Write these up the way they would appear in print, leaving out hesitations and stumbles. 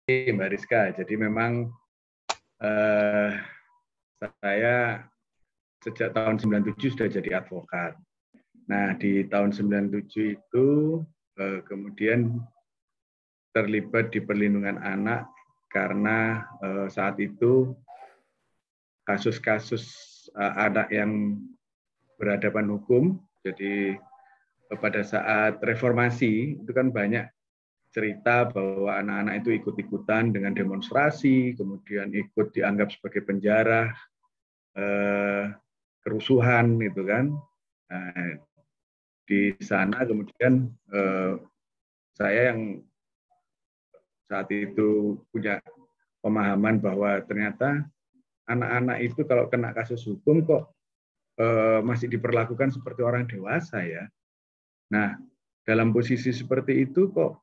Mbak Rizka. Jadi memang saya sejak tahun 97 sudah jadi advokat. Nah, di tahun 97 itu kemudian terlibat di perlindungan anak karena saat itu kasus-kasus anak yang berhadapan hukum. Jadi pada saat reformasi itu kan banyak cerita bahwa anak-anak itu ikut-ikutan dengan demonstrasi, kemudian ikut dianggap sebagai penjara, kerusuhan gitu kan. Nah, di sana kemudian saya yang saat itu punya pemahaman bahwa ternyata anak-anak itu kalau kena kasus hukum kok masih diperlakukan seperti orang dewasa ya. Nah, dalam posisi seperti itu kok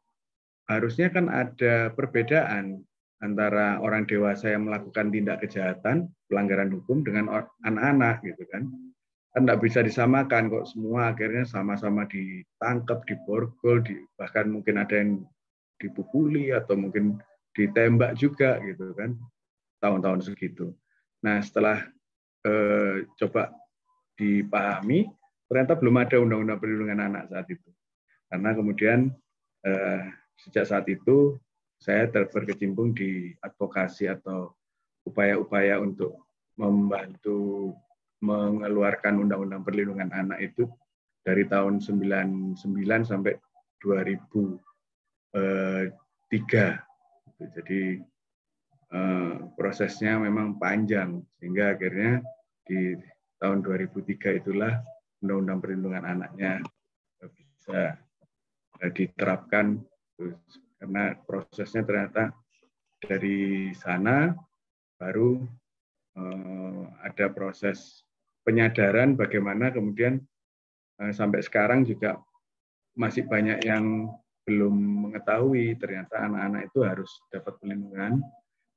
harusnya kan ada perbedaan antara orang dewasa yang melakukan tindak kejahatan, pelanggaran hukum dengan anak-anak gitu kan. Kan tidak bisa disamakan kok, semua akhirnya sama-sama ditangkap, diborgol, bahkan mungkin ada yang dipukuli atau mungkin ditembak juga gitu kan, tahun-tahun segitu. Nah, setelah coba dipahami, ternyata belum ada undang-undang perlindungan anak saat itu. Karena kemudian sejak saat itu saya berkecimpung di advokasi atau upaya-upaya untuk membantu mengeluarkan undang-undang perlindungan anak itu dari tahun 99 sampai 2003. Jadi prosesnya memang panjang sehingga akhirnya di tahun 2003 itulah undang-undang perlindungan anaknya bisa diterapkan karena prosesnya ternyata dari sana baru ada proses penyadaran bagaimana kemudian sampai sekarang juga masih banyak yang belum mengetahui ternyata anak-anak itu harus dapat perlindungan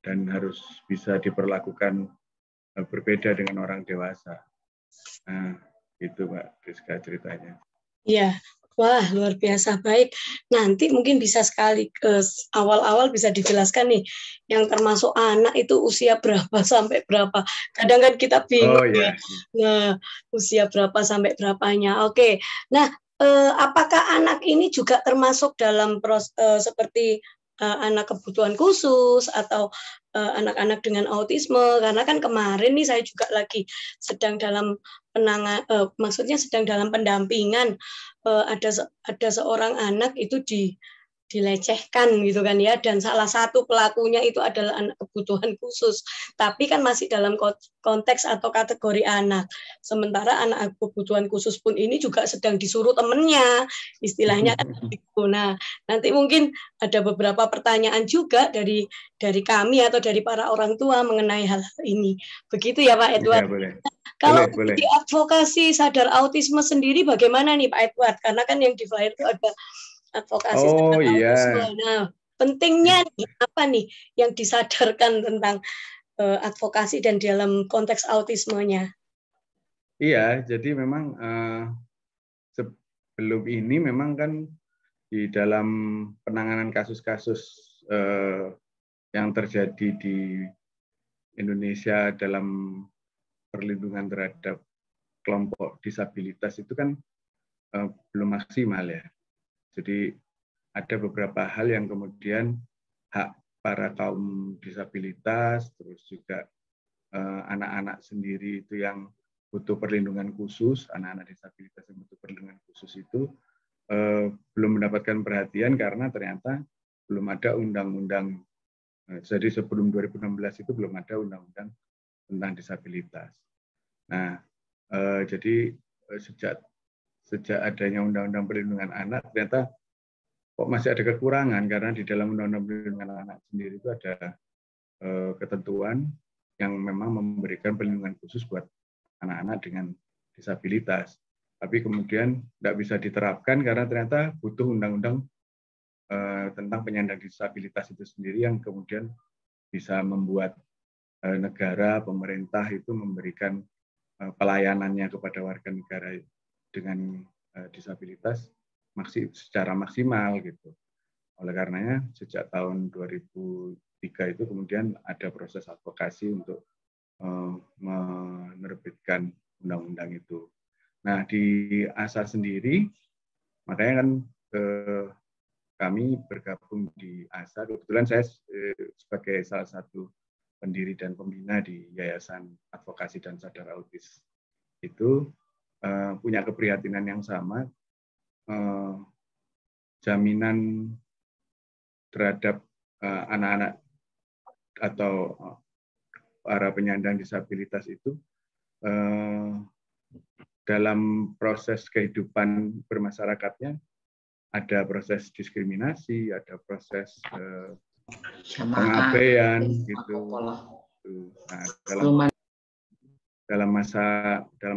dan harus bisa diperlakukan berbeda dengan orang dewasa. Nah, itu Mbak Rizka ceritanya. Iya, wah luar biasa baik. Nanti mungkin bisa sekali awal-awal bisa dijelaskan nih, yang termasuk anak itu usia berapa sampai berapa. Kadang kan kita bingung ya. Nah, usia berapa sampai berapanya. Oke. Nah, apakah anak ini juga termasuk dalam seperti anak kebutuhan khusus atau anak-anak dengan autisme? Karena kan kemarin nih saya juga lagi sedang dalam maksudnya sedang dalam pendampingan, ada seorang anak itu dilecehkan gitu kan ya, dan salah satu pelakunya itu adalah anak kebutuhan khusus, tapi kan masih dalam konteks atau kategori anak. Sementara anak kebutuhan khusus pun ini juga sedang disuruh temennya, istilahnya kan gitu. Nah, nanti mungkin ada beberapa pertanyaan juga dari kami atau dari para orang tua mengenai hal ini. Begitu ya Pak Edward? Ya, boleh. Kalau boleh. di advokasi sadar autisme sendiri bagaimana nih Pak Edward? Karena kan yang di flyer itu ada advokasi sadar autisme. Nah, pentingnya apa nih yang disadarkan tentang advokasi dan dalam konteks autismenya? Iya, jadi memang sebelum ini memang kan di dalam penanganan kasus-kasus yang terjadi di Indonesia dalam perlindungan terhadap kelompok disabilitas itu kan belum maksimal ya. Jadi ada beberapa hal yang kemudian hak para kaum disabilitas, terus juga anak-anak sendiri itu yang butuh perlindungan khusus, anak-anak disabilitas yang butuh perlindungan khusus itu belum mendapatkan perhatian karena ternyata belum ada undang-undang. Jadi sebelum 2016 itu belum ada undang-undang tentang disabilitas. Nah, jadi sejak adanya undang-undang perlindungan anak ternyata kok masih ada kekurangan karena di dalam undang-undang perlindungan anak sendiri itu ada ketentuan yang memang memberikan perlindungan khusus buat anak-anak dengan disabilitas. Tapi kemudian tidak bisa diterapkan karena ternyata butuh undang-undang tentang penyandang disabilitas itu sendiri yang kemudian bisa membuat negara, pemerintah itu memberikan pelayanannya kepada warga negara dengan disabilitas secara maksimal gitu. oleh karenanya sejak tahun 2003 itu kemudian ada proses advokasi untuk menerbitkan undang-undang itu. Nah, di ASA sendiri, makanya kan kami bergabung di ASA. Kebetulan saya sebagai salah satu pendiri dan pembina di Yayasan Advokasi dan Sadar Autis itu punya keprihatinan yang sama, jaminan terhadap anak-anak atau para penyandang disabilitas itu dalam proses kehidupan bermasyarakatnya ada proses diskriminasi, ada proses pengabaian gitu. Nah, dalam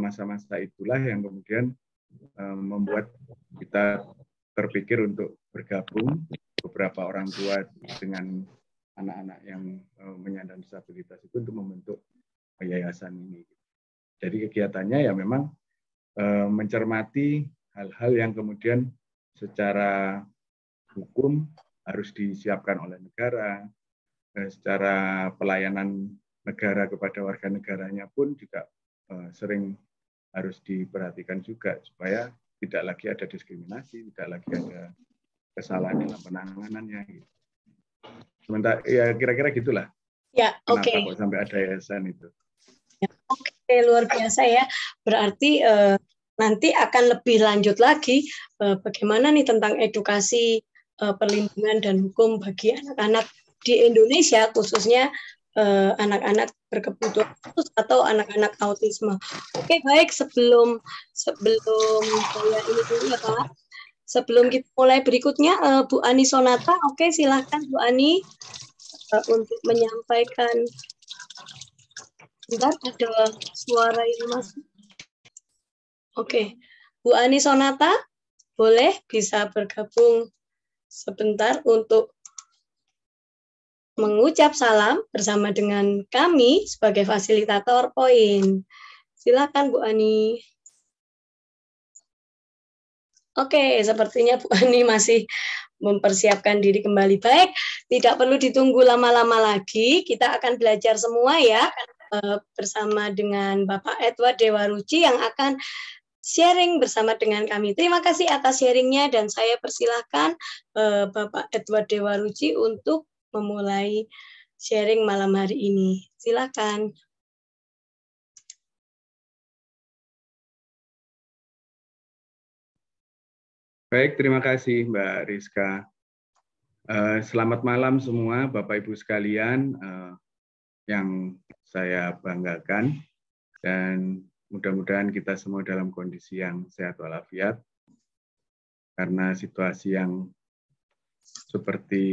masa-masa itulah yang kemudian membuat kita terpikir untuk bergabung beberapa orang tua dengan anak-anak yang menyandang disabilitas itu untuk membentuk yayasan ini. Jadi kegiatannya ya memang mencermati hal-hal yang kemudian secara hukum harus disiapkan oleh negara, secara pelayanan negara kepada warga negaranya pun juga sering harus diperhatikan juga supaya tidak lagi ada diskriminasi, tidak lagi ada kesalahan dalam penanganannya. Sementara ya kira-kira gitulah. Ya, oke. Kenapa kok sampai ada yayasan itu? Ya, oke, luar biasa ya. Berarti nanti akan lebih lanjut lagi bagaimana nih tentang edukasi perlindungan dan hukum bagi anak-anak di Indonesia, khususnya anak-anak berkebutuhan khusus atau anak-anak autisme. Oke, baik, sebelum saya ini dulu ya Pak. Sebelum kita mulai berikutnya, Bu Ani Sonata, oke, silahkan Bu Ani untuk menyampaikan. Bentar, ada suara yang masuk. Oke, Bu Ani Sonata, boleh bisa bergabung sebentar untuk mengucap salam bersama dengan kami sebagai fasilitator poin. Silakan Bu Ani. Oke, sepertinya Bu Ani masih mempersiapkan diri kembali. Baik, tidak perlu ditunggu lama-lama lagi. Kita akan belajar semua ya bersama dengan Bapak Edward Dewaruci yang akan sharing bersama dengan kami. Terima kasih atas sharingnya dan saya persilahkan Bapak Edward Dewaruci untuk memulai sharing malam hari ini. Silakan. Baik, terima kasih Mbak Rizka. Selamat malam semua Bapak Ibu sekalian yang saya banggakan, dan mudah-mudahan kita semua dalam kondisi yang sehat walafiat, karena situasi yang seperti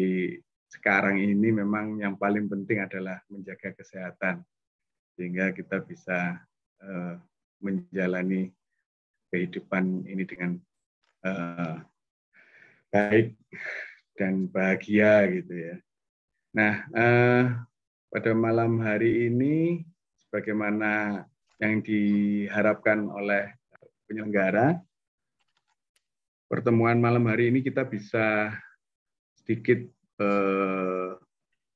sekarang ini memang yang paling penting adalah menjaga kesehatan, sehingga kita bisa menjalani kehidupan ini dengan baik dan bahagia gitu ya. Nah, pada malam hari ini, sebagaimana yang diharapkan oleh penyelenggara, pertemuan malam hari ini kita bisa sedikit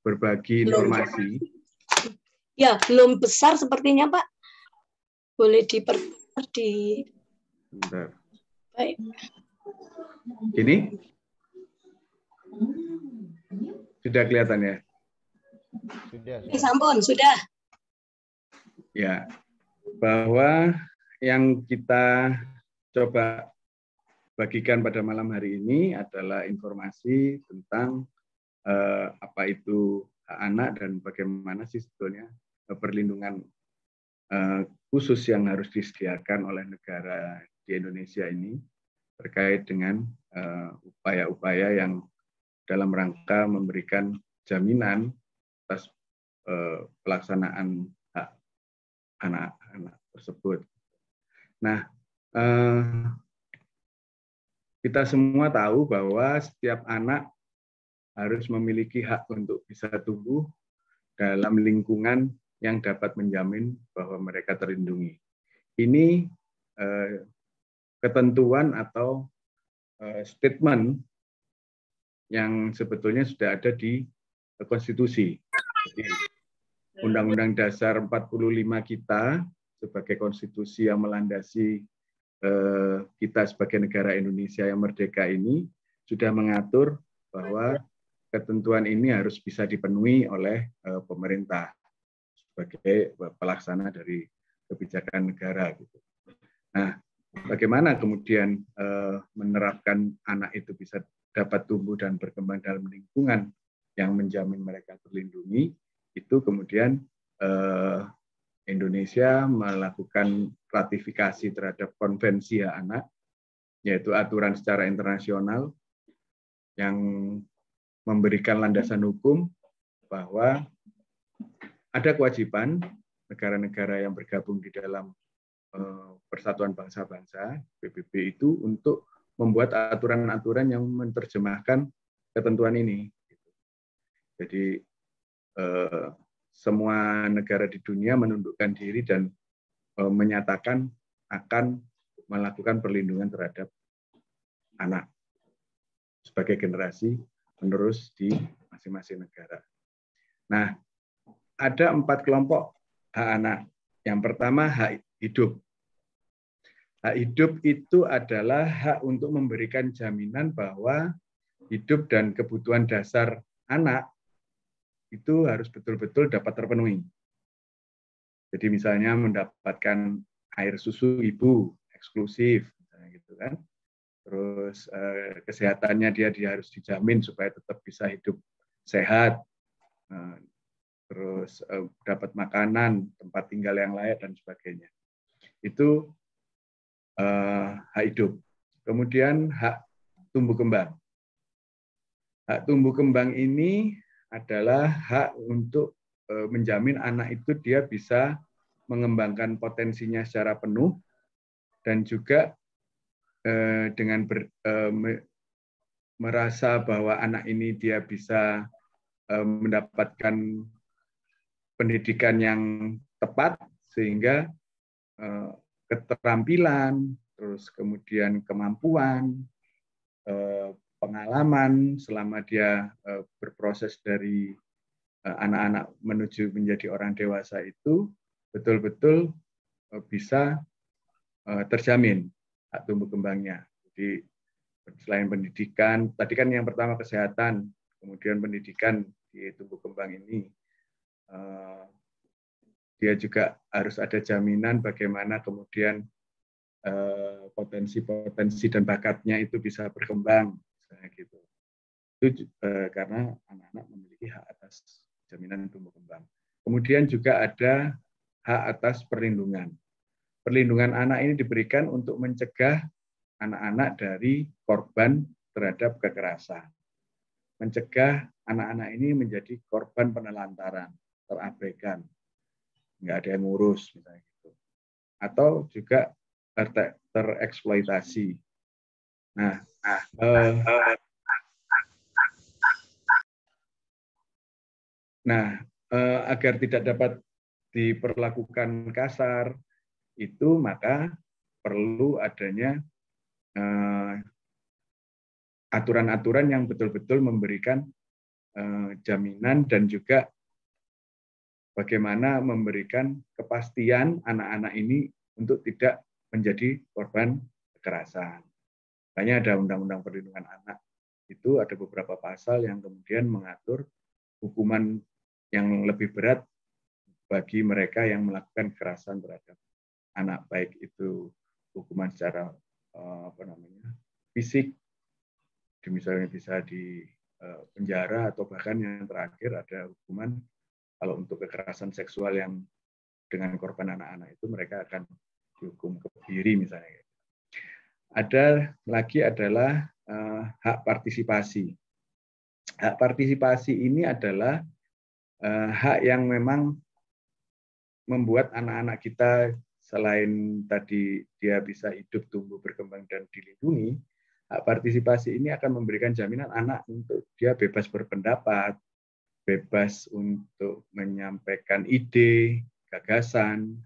berbagi informasi. Ya, belum besar sepertinya Pak. Boleh diperbenar di. Bentar. Baik. Ini sudah kelihatan ya? Sudah. Sampun, sudah. Ya, bahwa yang kita coba bagikan pada malam hari ini adalah informasi tentang apa itu hak anak dan bagaimana sih sebetulnya perlindungan khusus yang harus disediakan oleh negara di Indonesia ini terkait dengan upaya-upaya yang dalam rangka memberikan jaminan atas pelaksanaan hak anak-anak tersebut. Nah, kita semua tahu bahwa setiap anak harus memiliki hak untuk bisa tumbuh dalam lingkungan yang dapat menjamin bahwa mereka terlindungi. Ini ketentuan atau statement yang sebetulnya sudah ada di konstitusi. Jadi Undang-Undang Dasar 45 kita sebagai konstitusi yang melandasi kita sebagai negara Indonesia yang merdeka ini sudah mengatur bahwa ketentuan ini harus bisa dipenuhi oleh pemerintah sebagai pelaksana dari kebijakan negara. Nah, bagaimana kemudian menerapkan anak itu bisa dapat tumbuh dan berkembang dalam lingkungan yang menjamin mereka terlindungi, itu kemudian Indonesia melakukan ratifikasi terhadap Konvensi Hak Anak, yaitu aturan secara internasional yang memberikan landasan hukum bahwa ada kewajiban negara-negara yang bergabung di dalam Persatuan Bangsa-Bangsa (PBB) itu untuk membuat aturan-aturan yang menerjemahkan ketentuan ini. Jadi semua negara di dunia menundukkan diri dan menyatakan akan melakukan perlindungan terhadap anak sebagai generasi penerus di masing-masing negara. Nah, ada 4 kelompok hak anak. Yang pertama, hak hidup. Hak hidup itu adalah hak untuk memberikan jaminan bahwa hidup dan kebutuhan dasar anak itu harus betul-betul dapat terpenuhi. Jadi misalnya mendapatkan air susu ibu eksklusif, misalnya gitu kan. Terus kesehatannya dia harus dijamin supaya tetap bisa hidup sehat. Terus dapat makanan, tempat tinggal yang layak dan sebagainya. Itu hak hidup. Kemudian hak tumbuh kembang. Hak tumbuh kembang ini adalah hak untuk menjamin anak itu dia bisa mengembangkan potensinya secara penuh dan juga dengan merasa bahwa anak ini dia bisa mendapatkan pendidikan yang tepat sehingga keterampilan, terus kemudian kemampuan, pengalaman selama dia berproses dari anak-anak menuju menjadi orang dewasa itu betul-betul bisa terjamin hak tumbuh kembangnya. Jadi selain pendidikan, tadi kan yang pertama kesehatan, kemudian pendidikan di tumbuh kembang ini, dia juga harus ada jaminan bagaimana kemudian potensi-potensi dan bakatnya itu bisa berkembang. Gitu. Itu karena anak-anak memiliki hak atas jaminan tumbuh kembang. Kemudian juga ada hak atas perlindungan. Perlindungan anak ini diberikan untuk mencegah anak-anak dari korban terhadap kekerasan. Mencegah anak-anak ini menjadi korban penelantaran, terabaikan, nggak ada yang ngurus, misalnya gitu. Atau juga tereksploitasi. Agar tidak dapat diperlakukan kasar, itu maka perlu adanya aturan-aturan yang betul-betul memberikan jaminan dan juga bagaimana memberikan kepastian anak-anak ini untuk tidak menjadi korban kekerasan. Makanya ada Undang-Undang Perlindungan Anak. Itu ada beberapa pasal yang kemudian mengatur hukuman yang lebih berat bagi mereka yang melakukan kekerasan terhadap anak, baik itu hukuman secara fisik, misalnya bisa di penjara, atau bahkan yang terakhir ada hukuman kalau untuk kekerasan seksual yang dengan korban anak-anak itu mereka akan dihukum kebiri misalnya. Ada lagi adalah hak partisipasi. Hak partisipasi ini adalah hak yang memang membuat anak-anak kita selain tadi dia bisa hidup, tumbuh, berkembang, dan dilindungi, hak partisipasi ini akan memberikan jaminan anak untuk dia bebas berpendapat, bebas untuk menyampaikan ide, gagasan,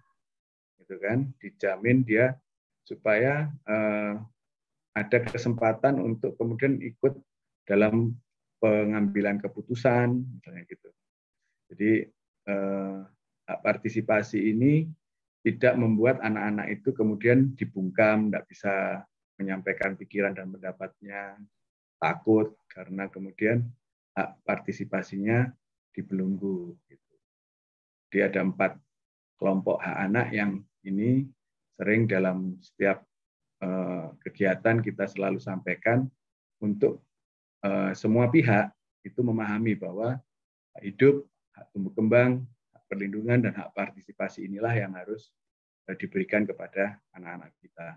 gitu kan, dijamin dia supaya ada kesempatan untuk kemudian ikut dalam pengambilan keputusan, misalnya gitu. Jadi hak partisipasi ini tidak membuat anak-anak itu kemudian dibungkam, tidak bisa menyampaikan pikiran dan pendapatnya, takut karena kemudian hak partisipasinya dibelenggu. Jadi ada 4 kelompok hak anak yang ini sering dalam setiap kegiatan kita selalu sampaikan untuk semua pihak itu memahami bahwa hak hidup, hak tumbuh kembang, hak perlindungan, dan hak partisipasi inilah yang harus diberikan kepada anak-anak kita.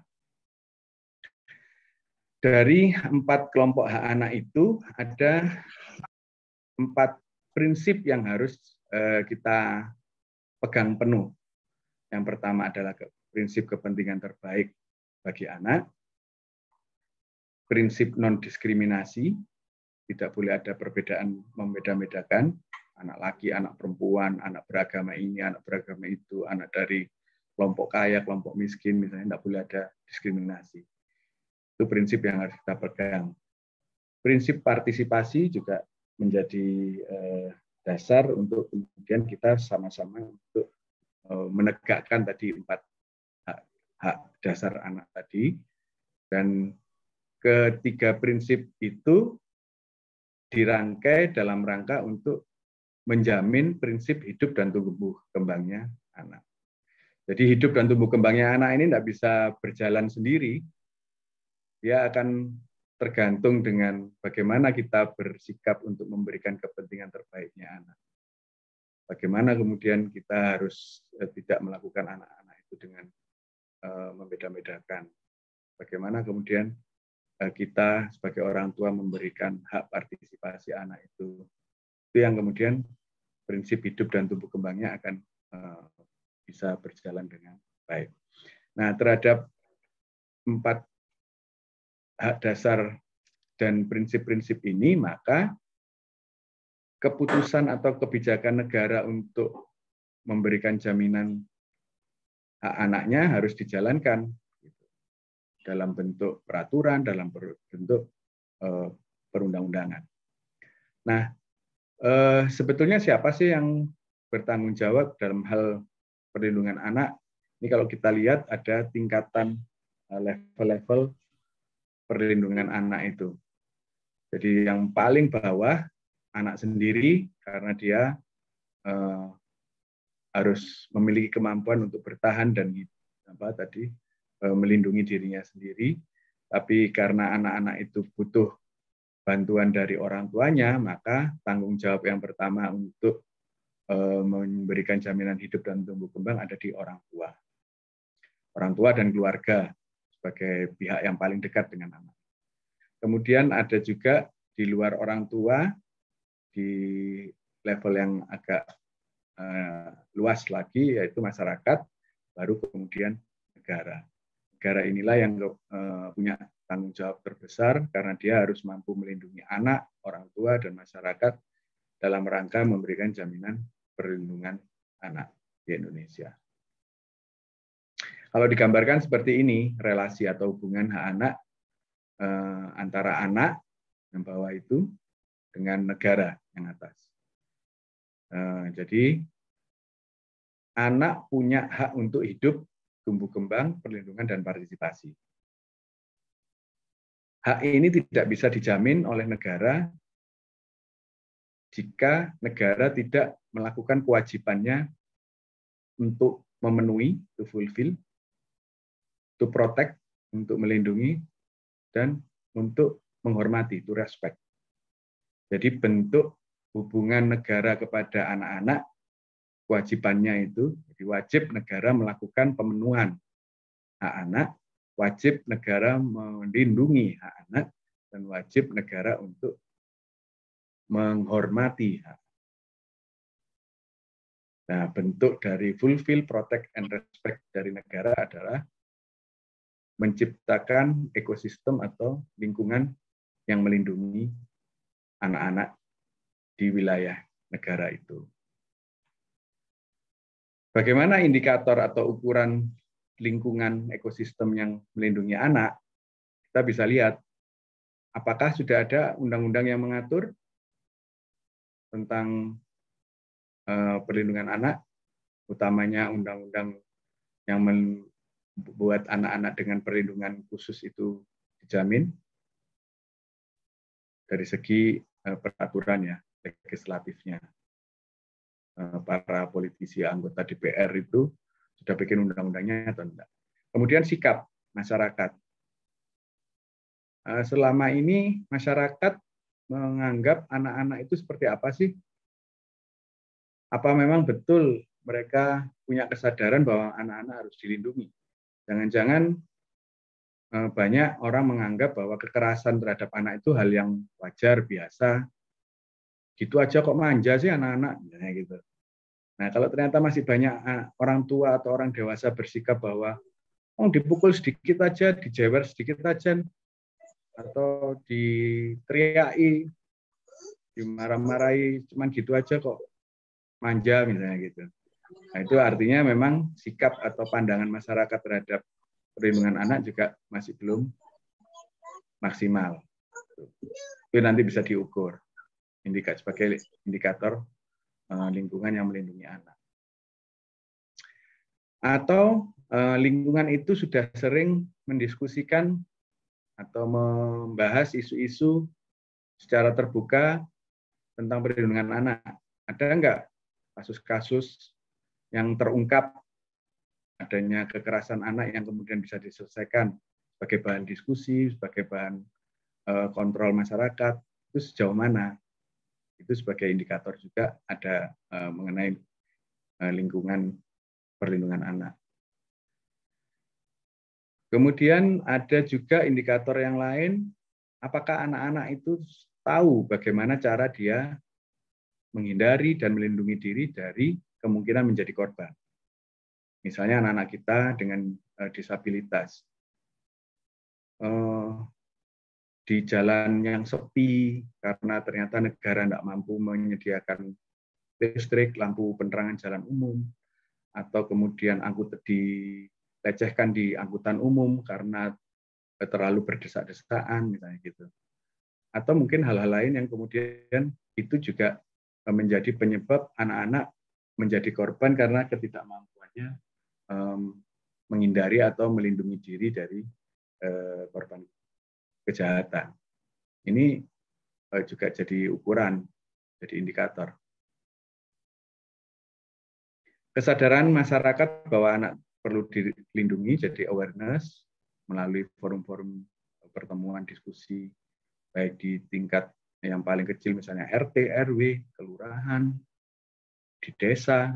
Dari 4 kelompok hak anak itu ada 4 prinsip yang harus kita pegang penuh. Yang pertama adalah prinsip kepentingan terbaik bagi anak, prinsip non-diskriminasi, tidak boleh ada perbedaan membeda-bedakan, anak laki, anak perempuan, anak beragama ini, anak beragama itu, anak dari kelompok kaya, kelompok miskin, misalnya tidak boleh ada diskriminasi. Itu prinsip yang harus kita pegang. Prinsip partisipasi juga menjadi dasar untuk kemudian kita sama-sama untuk menegakkan tadi 4 hak dasar anak tadi, dan ketiga prinsip itu dirangkai dalam rangka untuk menjamin prinsip hidup dan tumbuh kembangnya anak. Jadi hidup dan tumbuh kembangnya anak ini tidak bisa berjalan sendiri. Dia akan tergantung dengan bagaimana kita bersikap untuk memberikan kepentingan terbaiknya anak. Bagaimana kemudian kita harus tidak melakukan anak-anak itu dengan membeda-bedakan. Bagaimana kemudian kita sebagai orang tua memberikan hak partisipasi anak itu. Itu yang kemudian prinsip hidup dan tumbuh kembangnya akan bisa berjalan dengan baik. Nah, terhadap 4 hak dasar dan prinsip-prinsip ini, maka keputusan atau kebijakan negara untuk memberikan jaminan hak anaknya harus dijalankan dalam bentuk peraturan, dalam bentuk perundang-undangan. Nah, sebetulnya siapa sih yang bertanggung jawab dalam hal perlindungan anak? Ini kalau kita lihat ada tingkatan level-level perlindungan anak itu. Jadi yang paling bawah anak sendiri, karena dia harus memiliki kemampuan untuk bertahan dan melindungi dirinya sendiri. Tapi karena anak-anak itu butuh bantuan dari orang tuanya, maka tanggung jawab yang pertama untuk memberikan jaminan hidup dan tumbuh kembang ada di orang tua. Orang tua dan keluarga sebagai pihak yang paling dekat dengan anak. Kemudian ada juga di luar orang tua, di level yang agak luas lagi, yaitu masyarakat, baru kemudian negara. Negara inilah yang punya tanggung jawab terbesar karena dia harus mampu melindungi anak, orang tua, dan masyarakat dalam rangka memberikan jaminan perlindungan anak di Indonesia. Kalau digambarkan seperti ini, relasi atau hubungan hak anak antara anak yang bawah itu dengan negara yang atas. Jadi anak punya hak untuk hidup, tumbuh kembang, perlindungan, dan partisipasi. Hak ini tidak bisa dijamin oleh negara jika negara tidak melakukan kewajibannya untuk memenuhi, to fulfill, to protect, untuk melindungi, dan untuk menghormati, to respect. Jadi bentuk hubungan negara kepada anak-anak, kewajibannya itu, jadi wajib negara melakukan pemenuhan hak anak, wajib negara melindungi hak anak, dan wajib negara untuk menghormati hak. Nah, bentuk dari fulfill, protect, and respect dari negara adalah menciptakan ekosistem atau lingkungan yang melindungi anak-anak di wilayah negara itu. Bagaimana indikator atau ukuran lingkungan ekosistem yang melindungi anak? Kita bisa lihat apakah sudah ada undang-undang yang mengatur tentang perlindungan anak, utamanya undang-undang yang membuat anak-anak dengan perlindungan khusus itu dijamin dari segi peraturan ya, legislatifnya. Para politisi anggota DPR itu sudah bikin undang-undangnya atau enggak. Kemudian sikap masyarakat. Selama ini masyarakat menganggap anak-anak itu seperti apa sih? Apa memang betul mereka punya kesadaran bahwa anak-anak harus dilindungi? Jangan-jangan banyak orang menganggap bahwa kekerasan terhadap anak itu hal yang wajar, biasa. Gitu aja kok manja sih anak-anak, gitu. Nah, kalau ternyata masih banyak orang tua atau orang dewasa bersikap bahwa dipukul sedikit aja, dijewer sedikit aja, atau diteriaki, dimarah-marahi, cuman gitu aja kok manja misalnya gitu. Nah, itu artinya memang sikap atau pandangan masyarakat terhadap perlindungan anak juga masih belum maksimal. Itu nanti bisa diukur sebagai indikator lingkungan yang melindungi anak. Atau lingkungan itu sudah sering mendiskusikan atau membahas isu-isu secara terbuka tentang perlindungan anak. Ada enggak kasus-kasus yang terungkap adanya kekerasan anak yang kemudian bisa diselesaikan sebagai bahan diskusi, sebagai bahan kontrol masyarakat, itu sejauh mana? Itu sebagai indikator juga ada mengenai lingkungan perlindungan anak. Kemudian ada juga indikator yang lain, apakah anak-anak itu tahu bagaimana cara dia menghindari dan melindungi diri dari kemungkinan menjadi korban. Misalnya anak-anak kita dengan disabilitas. Di jalan yang sepi karena ternyata negara tidak mampu menyediakan listrik, lampu penerangan jalan umum, atau kemudian dilecehkan di angkutan umum karena terlalu berdesak-desakan, misalnya gitu. Atau mungkin hal-hal lain yang kemudian itu juga menjadi penyebab anak-anak menjadi korban karena ketidakmampuannya menghindari atau melindungi diri dari korban kejahatan. Ini juga jadi ukuran, jadi indikator. Kesadaran masyarakat bahwa anak perlu dilindungi, jadi awareness melalui forum-forum pertemuan diskusi, baik di tingkat yang paling kecil misalnya RT, RW, kelurahan, di desa,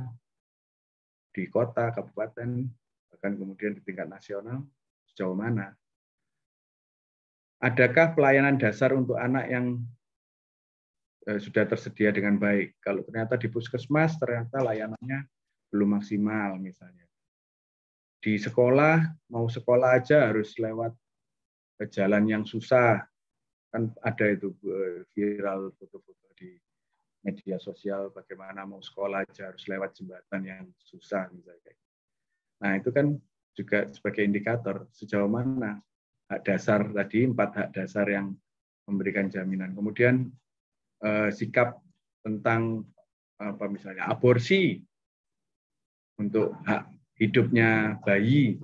di kota, kabupaten, bahkan kemudian di tingkat nasional, sejauh mana? Adakah pelayanan dasar untuk anak yang sudah tersedia dengan baik? Kalau ternyata di puskesmas, ternyata layanannya belum maksimal misalnya. Di sekolah, mau sekolah aja harus lewat jalan yang susah. Kan ada itu viral foto-foto di media sosial, bagaimana mau sekolah aja harus lewat jembatan yang susah misalnya. Nah, itu kan juga sebagai indikator sejauh mana hak dasar tadi, 4 hak dasar yang memberikan jaminan. Kemudian sikap tentang apa misalnya aborsi untuk hak hidupnya bayi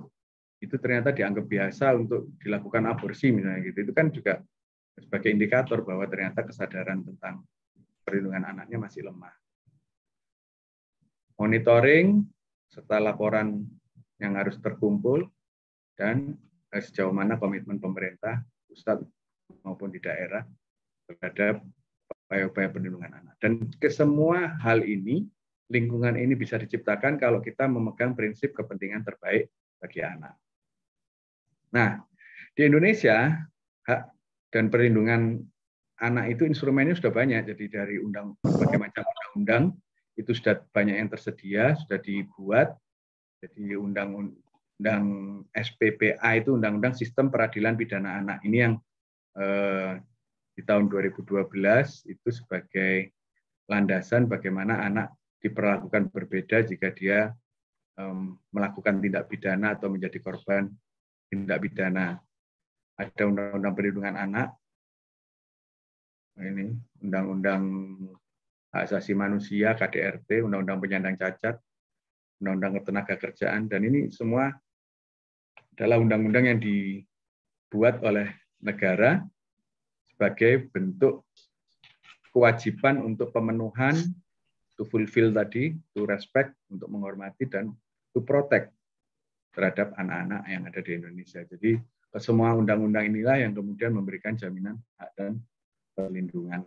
itu ternyata dianggap biasa untuk dilakukan aborsi misalnya gitu. Itu kan juga sebagai indikator bahwa ternyata kesadaran tentang perlindungan anaknya masih lemah. Monitoring serta laporan yang harus terkumpul dan sejauh mana komitmen pemerintah pusat maupun di daerah terhadap upaya-upaya perlindungan anak. Dan kesemua hal ini, lingkungan ini bisa diciptakan kalau kita memegang prinsip kepentingan terbaik bagi anak. Nah, di Indonesia, hak dan perlindungan anak itu instrumennya sudah banyak. Jadi dari berbagai macam undang-undang, itu sudah banyak yang tersedia, sudah dibuat. Jadi undang SPPA itu Undang-Undang Sistem Peradilan Pidana Anak. Ini yang di tahun 2012 itu sebagai landasan bagaimana anak diperlakukan berbeda jika dia melakukan tindak pidana atau menjadi korban tindak pidana. Ada Undang-Undang Perlindungan Anak, ini Undang-Undang hak asasi manusia, KDRT, Undang-Undang Penyandang Cacat, Undang-Undang Ketenagakerjaan, dan ini semua adalah undang-undang yang dibuat oleh negara sebagai bentuk kewajiban untuk pemenuhan, to fulfill tadi, to respect, untuk menghormati, dan to protect terhadap anak-anak yang ada di Indonesia. Jadi semua undang-undang inilah yang kemudian memberikan jaminan hak dan perlindungan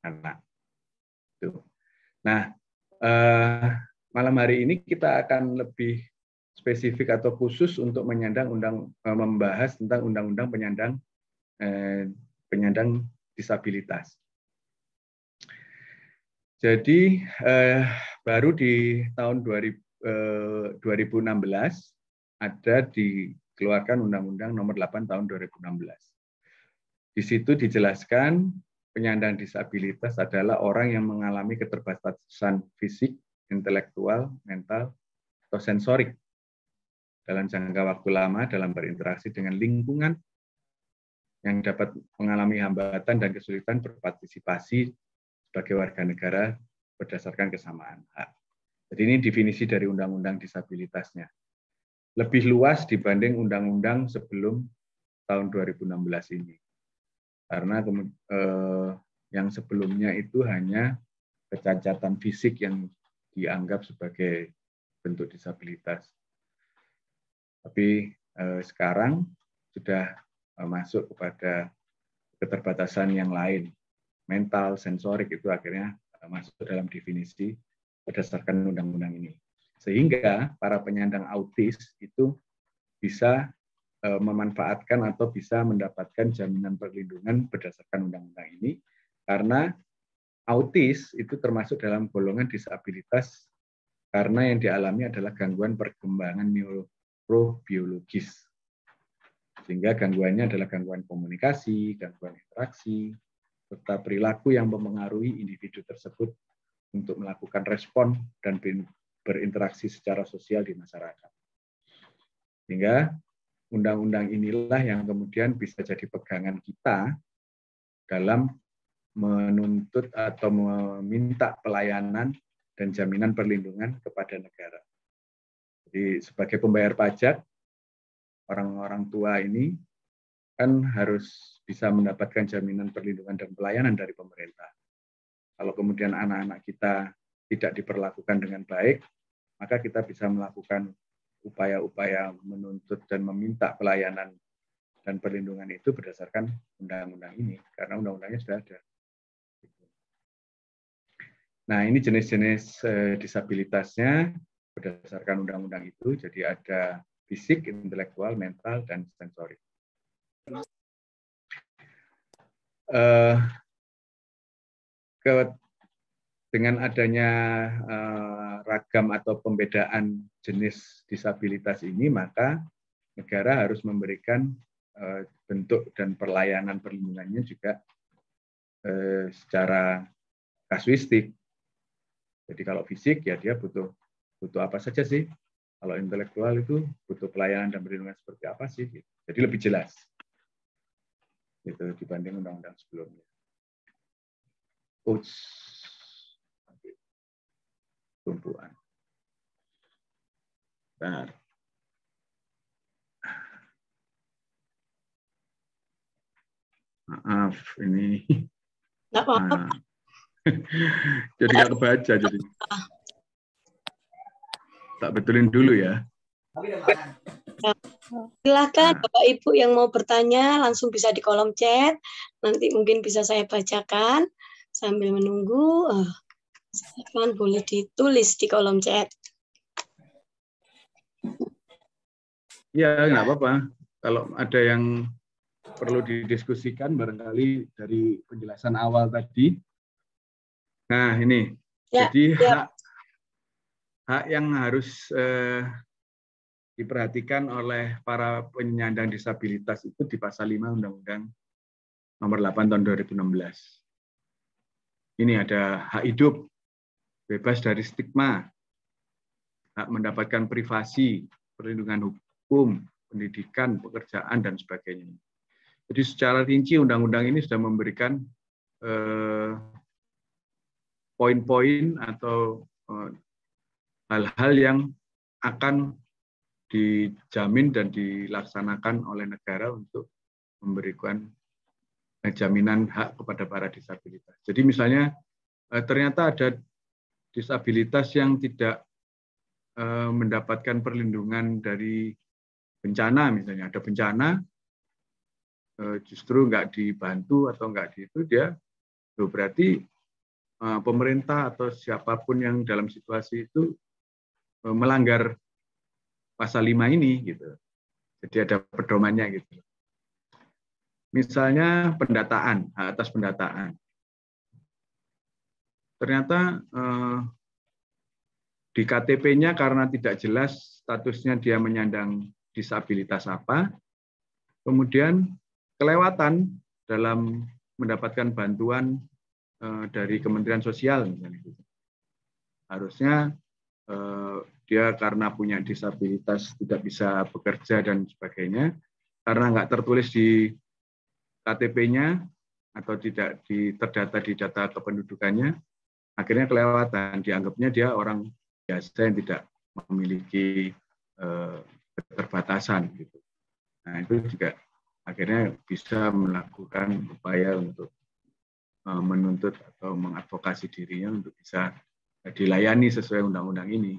anak. Nah, malam hari ini kita akan lebih spesifik atau khusus untuk membahas tentang undang-undang penyandang disabilitas. Jadi baru di tahun 2016 ada dikeluarkan Undang-Undang Nomor 8 Tahun 2016. Di situ dijelaskan penyandang disabilitas adalah orang yang mengalami keterbatasan fisik, intelektual, mental, atau sensorik dalam jangka waktu lama dalam berinteraksi dengan lingkungan, yang dapat mengalami hambatan dan kesulitan berpartisipasi sebagai warga negara berdasarkan kesamaan hak. Jadi ini definisi dari undang-undang disabilitasnya. Lebih luas dibanding undang-undang sebelum tahun 2016 ini. Karena yang sebelumnya itu hanya kecacatan fisik yang dianggap sebagai bentuk disabilitas. Tapi sekarang sudah masuk kepada keterbatasan yang lain. Mental, sensorik itu akhirnya masuk dalam definisi berdasarkan undang-undang ini. Sehingga para penyandang autis itu bisa memanfaatkan atau bisa mendapatkan jaminan perlindungan berdasarkan undang-undang ini, karena autis itu termasuk dalam golongan disabilitas karena yang dialami adalah gangguan perkembangan neurobiologis. Sehingga gangguannya adalah gangguan komunikasi, gangguan interaksi, serta perilaku yang mempengaruhi individu tersebut untuk melakukan respon dan berinteraksi secara sosial di masyarakat. Sehingga undang-undang inilah yang kemudian bisa jadi pegangan kita dalam menuntut atau meminta pelayanan dan jaminan perlindungan kepada negara. Jadi sebagai pembayar pajak, orang-orang tua ini kan harus bisa mendapatkan jaminan perlindungan dan pelayanan dari pemerintah. Kalau kemudian anak-anak kita tidak diperlakukan dengan baik, maka kita bisa melakukan upaya-upaya menuntut dan meminta pelayanan dan perlindungan itu berdasarkan undang-undang ini, karena undang-undangnya sudah ada. Nah, ini jenis-jenis disabilitasnya berdasarkan undang-undang itu, jadi ada fisik, intelektual, mental, dan sensorik. Dengan adanya ragam atau pembedaan jenis disabilitas ini, maka negara harus memberikan bentuk dan pelayanan perlindungannya juga secara kasuistik. Jadi kalau fisik ya dia butuh apa saja sih. Kalau intelektual itu butuh pelayanan dan perlindungan seperti apa sih? Jadi lebih jelas gitu dibanding undang-undang sebelumnya. Tumpuan. Bentar. Maaf, ini. Nggak apa-apa. Jadi nggak kebaca jadi. Tak betulin dulu ya. Silakan Bapak Ibu yang mau bertanya langsung bisa di kolom chat. Nanti mungkin bisa saya bacakan sambil menunggu. Silakan boleh ditulis di kolom chat. Ya, nggak apa-apa. Kalau ada yang perlu didiskusikan barangkali dari penjelasan awal tadi. Nah, ini. Ya, jadi ya. hak yang harus diperhatikan oleh para penyandang disabilitas itu di pasal 5 Undang-Undang Nomor 8 Tahun 2016. Ini ada hak hidup, bebas dari stigma, hak mendapatkan privasi, perlindungan hukum, pendidikan, pekerjaan, dan sebagainya. Jadi secara rinci undang-undang ini sudah memberikan poin-poin atau hal-hal yang akan dijamin dan dilaksanakan oleh negara untuk memberikan jaminan hak kepada para disabilitas. Jadi misalnya ternyata ada disabilitas yang tidak mendapatkan perlindungan dari bencana, misalnya ada bencana justru nggak dibantu atau nggak itu, dia berarti pemerintah atau siapapun yang dalam situasi itu melanggar pasal 5 ini gitu. Jadi ada pedomannya gitu. Misalnya pendataan, atas pendataan. Ternyata di KTP-nya karena tidak jelas statusnya dia menyandang disabilitas apa, kemudian kelewatan dalam mendapatkan bantuan dari Kementerian Sosial misalnya. Harusnya dia karena punya disabilitas tidak bisa bekerja dan sebagainya, karena nggak tertulis di KTP-nya atau tidak terdata di data kependudukannya, akhirnya kelewatan, dianggapnya dia orang biasa yang tidak memiliki keterbatasan gitu. Nah itu juga akhirnya bisa melakukan upaya untuk menuntut atau mengadvokasi dirinya untuk bisa dilayani sesuai undang-undang ini.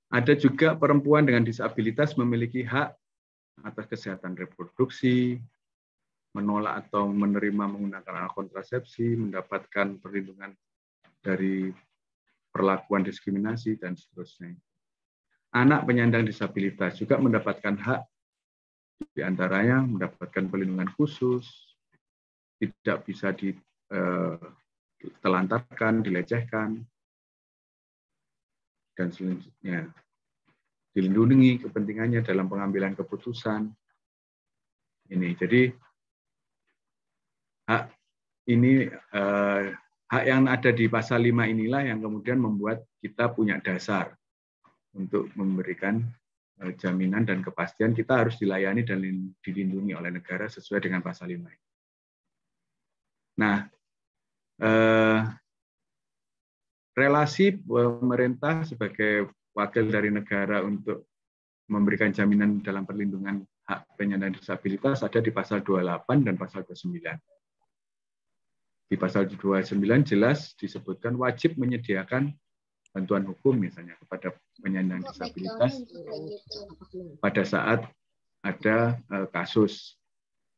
Ada juga perempuan dengan disabilitas memiliki hak atas kesehatan reproduksi, menolak atau menerima menggunakan alat kontrasepsi, mendapatkan perlindungan dari perlakuan diskriminasi, dan seterusnya. Anak penyandang disabilitas juga mendapatkan hak, diantaranya mendapatkan perlindungan khusus, tidak bisa ditelantarkan, dilecehkan, dan selanjutnya dilindungi kepentingannya dalam pengambilan keputusan. Ini jadi hak ini hak yang ada di pasal 5 inilah yang kemudian membuat kita punya dasar untuk memberikan jaminan dan kepastian kita harus dilayani dan dilindungi oleh negara sesuai dengan pasal 5. Nah, relasi pemerintah sebagai wakil dari negara untuk memberikan jaminan dalam perlindungan hak penyandang disabilitas ada di pasal 28 dan pasal 29. Di pasal 29 jelas disebutkan wajib menyediakan bantuan hukum misalnya kepada penyandang disabilitas pada saat ada kasus.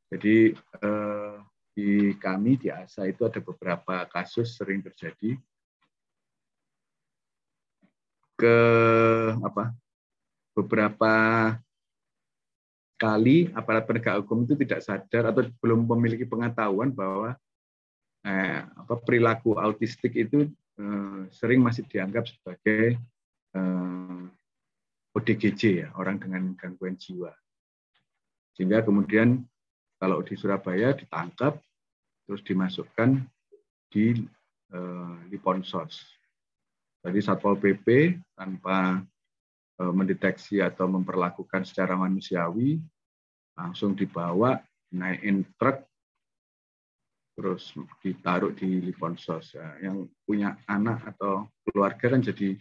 Jadi di kami di ASA itu ada beberapa kasus sering terjadi beberapa kali aparat penegak hukum itu tidak sadar atau belum memiliki pengetahuan bahwa perilaku autistik itu sering masih dianggap sebagai ODGJ, ya, orang dengan gangguan jiwa. Sehingga kemudian kalau di Surabaya ditangkap terus dimasukkan di Liponsos. Jadi Satpol PP tanpa mendeteksi atau memperlakukan secara manusiawi langsung dibawa naikin truk terus ditaruh di Liponsos. Yang punya anak atau keluarga kan jadi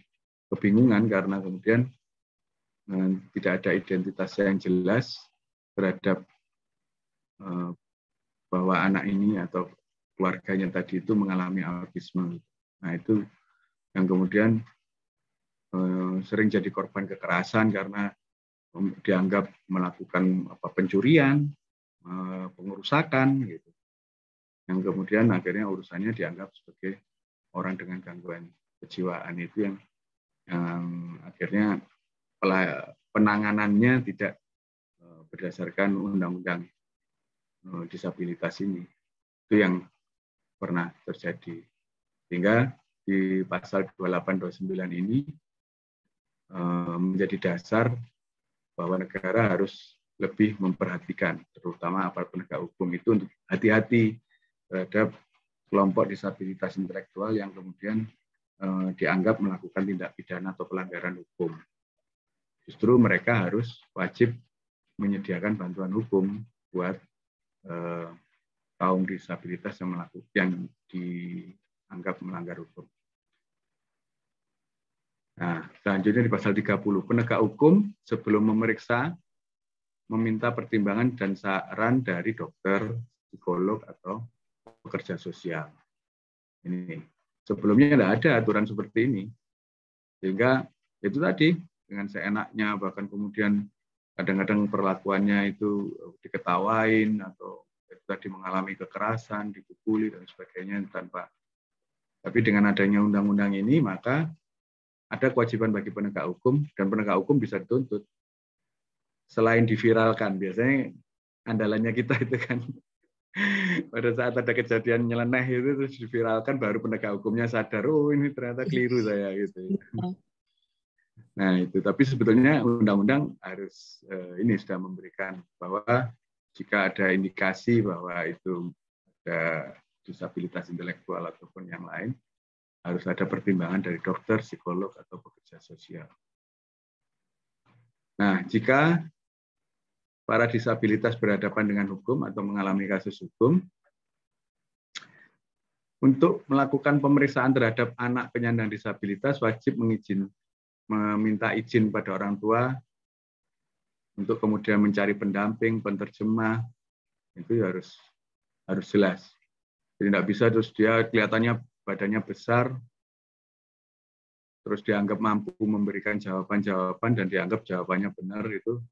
kebingungan karena kemudian tidak ada identitas yang jelas terhadap bahwa anak ini atau keluarganya tadi itu mengalami autisme. Nah itu yang kemudian sering jadi korban kekerasan karena dianggap melakukan pencurian, pengerusakan, gitu. Yang kemudian akhirnya urusannya dianggap sebagai orang dengan gangguan kejiwaan itu yang akhirnya penanganannya tidak berdasarkan undang-undang disabilitas ini. Itu yang pernah terjadi. Sehingga di pasal 28-29 ini menjadi dasar bahwa negara harus lebih memperhatikan, terutama aparat penegak hukum itu untuk hati-hati terhadap kelompok disabilitas intelektual yang kemudian dianggap melakukan tindak pidana atau pelanggaran hukum. Justru mereka harus wajib menyediakan bantuan hukum buat kaum disabilitas yang dianggap melanggar hukum. Nah, selanjutnya di pasal 30, penegak hukum sebelum memeriksa meminta pertimbangan dan saran dari dokter, psikolog, atau pekerja sosial. Ini sebelumnya tidak ada aturan seperti ini, sehingga itu tadi dengan seenaknya, bahkan kemudian kadang-kadang perlakuannya itu diketawain atau itu tadi mengalami kekerasan, dipukuli dan sebagainya tanpa. Tapi dengan adanya undang-undang ini maka ada kewajiban bagi penegak hukum dan penegak hukum bisa dituntut. Selain diviralkan, biasanya andalannya kita itu kan pada saat ada kejadian nyeleneh itu terus diviralkan baru penegak hukumnya sadar, oh ini ternyata keliru saya gitu. Nah itu, tapi sebetulnya undang-undang harus ini sudah memberikan bahwa jika ada indikasi bahwa itu ada disabilitas intelektual ataupun yang lain, harus ada pertimbangan dari dokter, psikolog, atau pekerja sosial. Nah, jika para disabilitas berhadapan dengan hukum atau mengalami kasus hukum, untuk melakukan pemeriksaan terhadap anak penyandang disabilitas wajib meminta izin pada orang tua untuk kemudian mencari pendamping, penerjemah, itu harus jelas. Jadi tidak bisa terus dia kelihatannya badannya besar, terus dianggap mampu memberikan jawaban-jawaban dan dianggap jawabannya benar, itu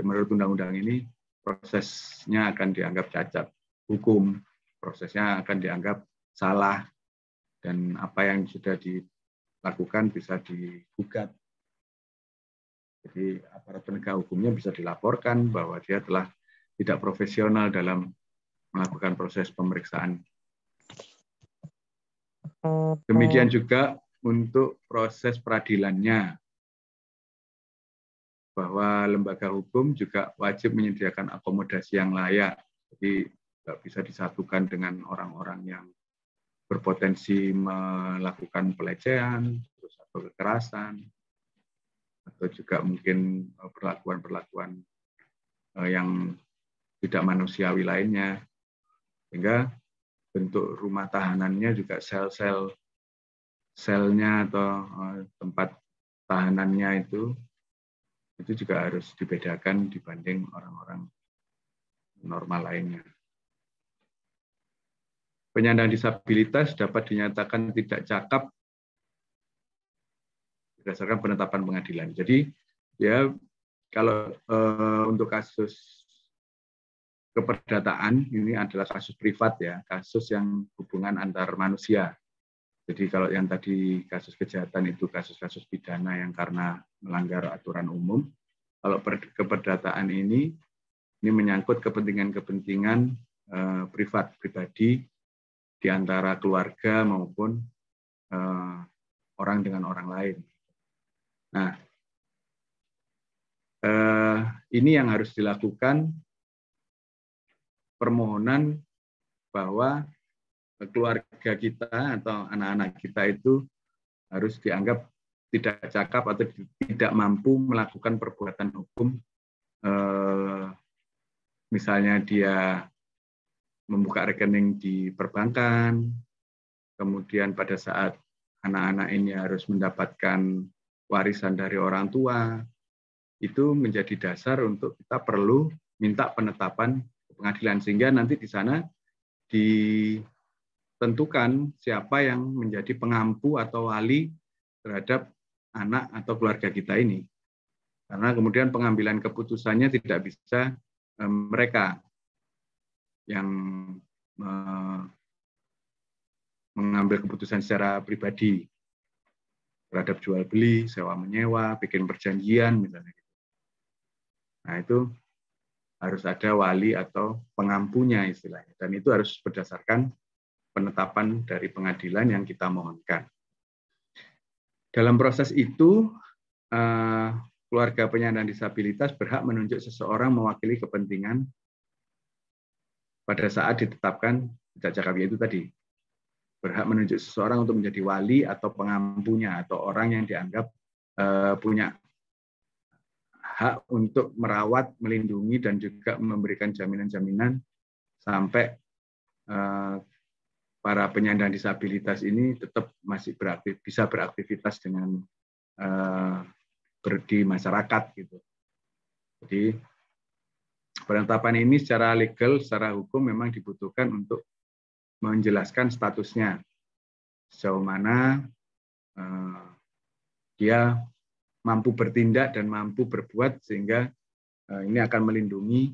menurut undang-undang ini prosesnya akan dianggap cacat hukum, prosesnya akan dianggap salah, dan apa yang sudah dilakukan bisa digugat. Jadi aparat penegak hukumnya bisa dilaporkan bahwa dia telah tidak profesional dalam melakukan proses pemeriksaan. Demikian juga untuk proses peradilannya, bahwa lembaga hukum juga wajib menyediakan akomodasi yang layak. Jadi tidak bisa disatukan dengan orang-orang yang berpotensi melakukan pelecehan, terus atau kekerasan, atau juga mungkin perlakuan-perlakuan yang tidak manusiawi lainnya. Sehingga bentuk rumah tahanannya juga selnya atau tempat tahanannya itu juga harus dibedakan dibanding orang-orang normal lainnya. Penyandang disabilitas dapat dinyatakan tidak cakap berdasarkan penetapan pengadilan. Jadi ya kalau untuk kasus keperdataan ini adalah kasus privat ya, kasus yang hubungan antar manusia. Jadi kalau yang tadi kasus kejahatan itu kasus-kasus pidana yang karena melanggar aturan umum. Kalau keperdataan ini menyangkut kepentingan-kepentingan privat pribadi di antara keluarga maupun orang dengan orang lain. Nah, ini yang harus dilakukan permohonan bahwa keluarga kita atau anak-anak kita itu harus dianggap tidak cakap atau tidak mampu melakukan perbuatan hukum. Misalnya dia membuka rekening di perbankan, kemudian pada saat anak-anak ini harus mendapatkan warisan dari orang tua, itu menjadi dasar untuk kita perlu minta penetapan pengadilan, sehingga nanti di sana ditentukan siapa yang menjadi pengampu atau wali terhadap anak atau keluarga kita ini. Karena kemudian pengambilan keputusannya tidak bisa mereka yang mengambil keputusan secara pribadi terhadap jual beli, sewa menyewa, bikin perjanjian misalnya. Nah itu harus ada wali atau pengampunya istilahnya, dan itu harus berdasarkan penetapan dari pengadilan yang kita mohonkan. Dalam proses itu, keluarga penyandang disabilitas berhak menunjuk seseorang mewakili kepentingan pada saat ditetapkan tidak cakap, yaitu tadi berhak menunjuk seseorang untuk menjadi wali atau pengampunya atau orang yang dianggap punya hak untuk merawat, melindungi, dan juga memberikan jaminan-jaminan sampai para penyandang disabilitas ini tetap masih bisa beraktivitas dengan di masyarakat gitu. Jadi penetapan ini secara legal, secara hukum memang dibutuhkan untuk menjelaskan statusnya sejauh mana dia mampu bertindak dan mampu berbuat sehingga ini akan melindungi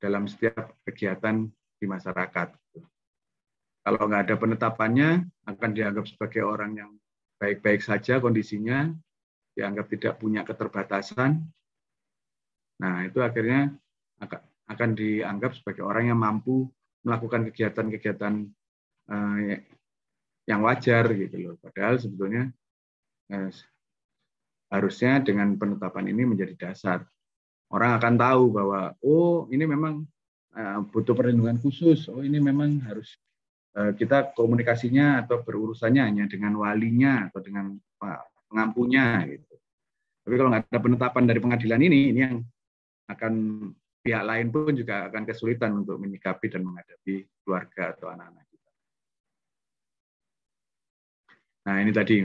dalam setiap kegiatan di masyarakat. Kalau nggak ada penetapannya, akan dianggap sebagai orang yang baik-baik saja kondisinya, dianggap tidak punya keterbatasan. Nah, itu akhirnya akan dianggap sebagai orang yang mampu melakukan kegiatan-kegiatan yang wajar gitu loh. Padahal sebetulnya harusnya dengan penetapan ini menjadi dasar. Orang akan tahu bahwa oh ini memang butuh perlindungan khusus. Oh ini memang harus kita komunikasinya atau berurusannya hanya dengan walinya atau dengan pengampunya gitu. Tapi kalau nggak ada penetapan dari pengadilan ini yang akan pihak lain pun juga akan kesulitan untuk menyikapi dan menghadapi keluarga atau anak-anak kita. Nah ini tadi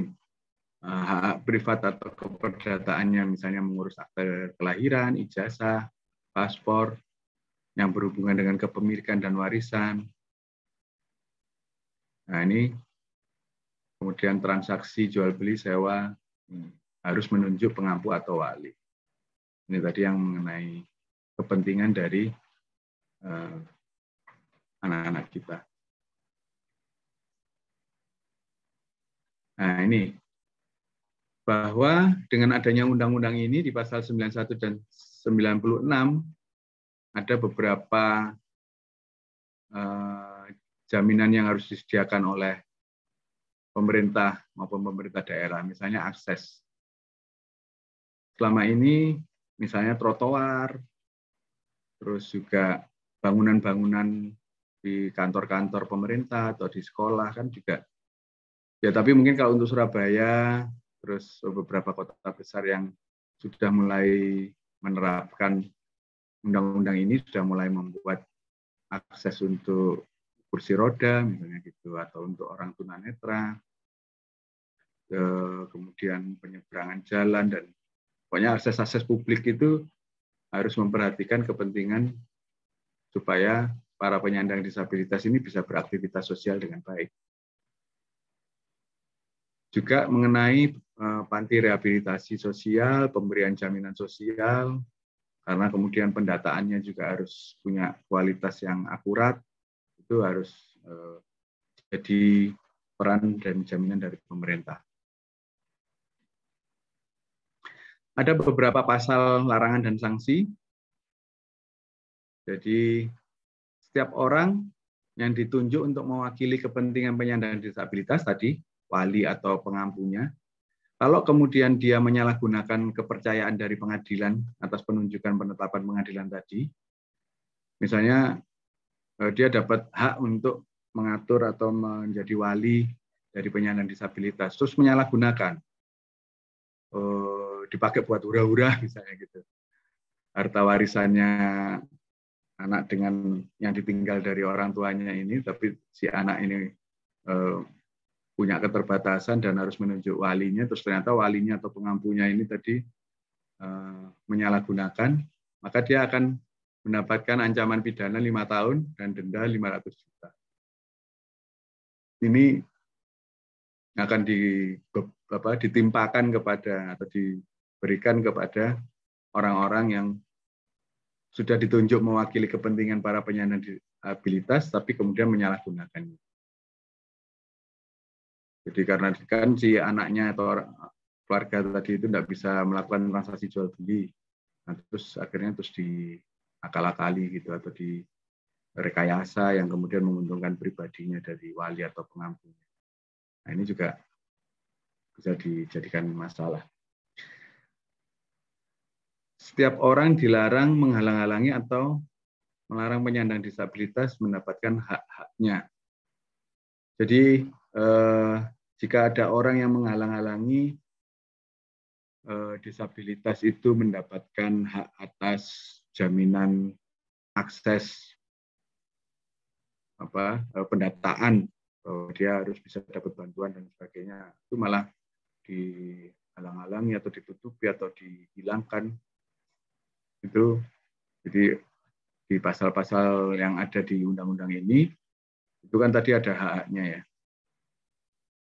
hak privat atau keperdataannya, misalnya mengurus akte kelahiran, ijazah, paspor, yang berhubungan dengan kepemilikan dan warisan. Nah ini kemudian transaksi jual beli sewa harus menunjuk pengampu atau wali. Ini tadi yang mengenai kepentingan dari anak-anak kita. Nah ini bahwa dengan adanya undang-undang ini di pasal 91 dan 96 ada beberapa jaminan yang harus disediakan oleh pemerintah maupun pemerintah daerah, misalnya akses. Selama ini misalnya trotoar, terus juga bangunan-bangunan di kantor-kantor pemerintah atau di sekolah kan juga. Ya tapi mungkin kalau untuk Surabaya, terus beberapa kota besar yang sudah mulai menerapkan undang-undang ini, sudah mulai membuat akses untuk kursi roda misalnya gitu, atau untuk orang tunanetra, kemudian penyeberangan jalan, dan pokoknya akses-akses publik itu harus memperhatikan kepentingan supaya para penyandang disabilitas ini bisa beraktivitas sosial dengan baik. Juga mengenai panti rehabilitasi sosial, pemberian jaminan sosial, karena kemudian pendataannya juga harus punya kualitas yang akurat, itu harus jadi peran dan jaminan dari pemerintah. Ada beberapa pasal larangan dan sanksi. Jadi setiap orang yang ditunjuk untuk mewakili kepentingan penyandang disabilitas tadi, wali atau pengampunya, kalau kemudian dia menyalahgunakan kepercayaan dari pengadilan atas penunjukan penetapan pengadilan tadi, misalnya dia dapat hak untuk mengatur atau menjadi wali dari penyandang disabilitas, terus menyalahgunakan, dipakai buat hura-hura misalnya gitu, harta warisannya anak dengan yang ditinggal dari orang tuanya ini, tapi si anak ini punya keterbatasan dan harus menunjuk walinya, terus ternyata walinya atau pengampunya ini tadi menyalahgunakan, maka dia akan mendapatkan ancaman pidana 5 tahun dan denda 500 juta. Ini akan ditimpakan kepada atau diberikan kepada orang-orang yang sudah ditunjuk mewakili kepentingan para penyandang disabilitas, tapi kemudian menyalahgunakannya. Jadi karena kan si anaknya atau keluarga tadi itu tidak bisa melakukan transaksi jual beli, nah, terus akhirnya terus diakal-akali gitu atau direkayasa yang kemudian menguntungkan pribadinya dari wali atau pengampunya. Nah ini juga bisa dijadikan masalah. Setiap orang dilarang menghalang-halangi atau melarang penyandang disabilitas mendapatkan hak-haknya. Jadi jika ada orang yang menghalang-halangi disabilitas itu mendapatkan hak atas jaminan akses pendataan bahwa dia harus bisa dapat bantuan dan sebagainya, itu malah dihalang-halangi atau ditutupi atau dihilangkan. Itu jadi di pasal-pasal yang ada di undang-undang ini itu kan tadi ada hak-haknya ya.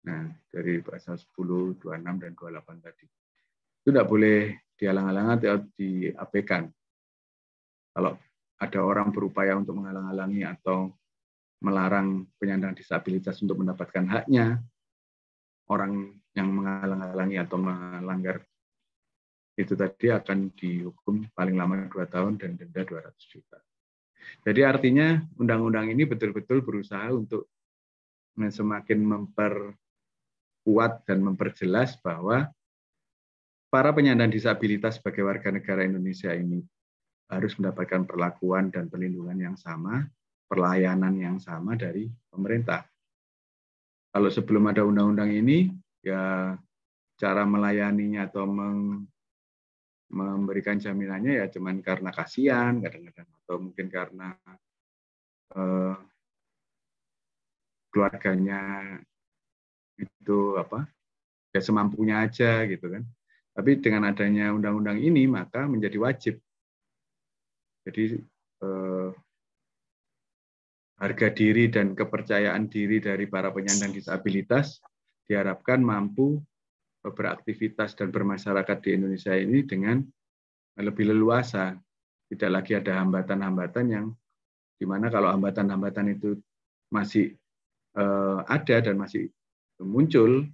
Nah, dari pasal 10, 26 dan 28 tadi. Itu tidak boleh dihalang-halangi atau diabaikan. Kalau ada orang berupaya untuk menghalang-halangi atau melarang penyandang disabilitas untuk mendapatkan haknya, orang yang menghalang-halangi atau melanggar itu tadi akan dihukum paling lama 2 tahun dan denda 200 juta. Jadi artinya undang-undang ini betul-betul berusaha untuk semakin memperkuat dan memperjelas bahwa para penyandang disabilitas sebagai warga negara Indonesia ini harus mendapatkan perlakuan dan perlindungan yang sama, pelayanan yang sama dari pemerintah. Kalau sebelum ada undang-undang ini, ya cara melayaninya atau memberikan jaminannya ya cuman karena kasihan kadang-kadang, atau mungkin karena keluarganya itu ya semampunya aja gitu kan. Tapi dengan adanya undang-undang ini maka menjadi wajib. Jadi harga diri dan kepercayaan diri dari para penyandang disabilitas diharapkan mampu beraktivitas dan bermasyarakat di Indonesia ini dengan lebih leluasa. Tidak lagi ada hambatan-hambatan yang dimana kalau hambatan-hambatan itu masih ada dan masih muncul,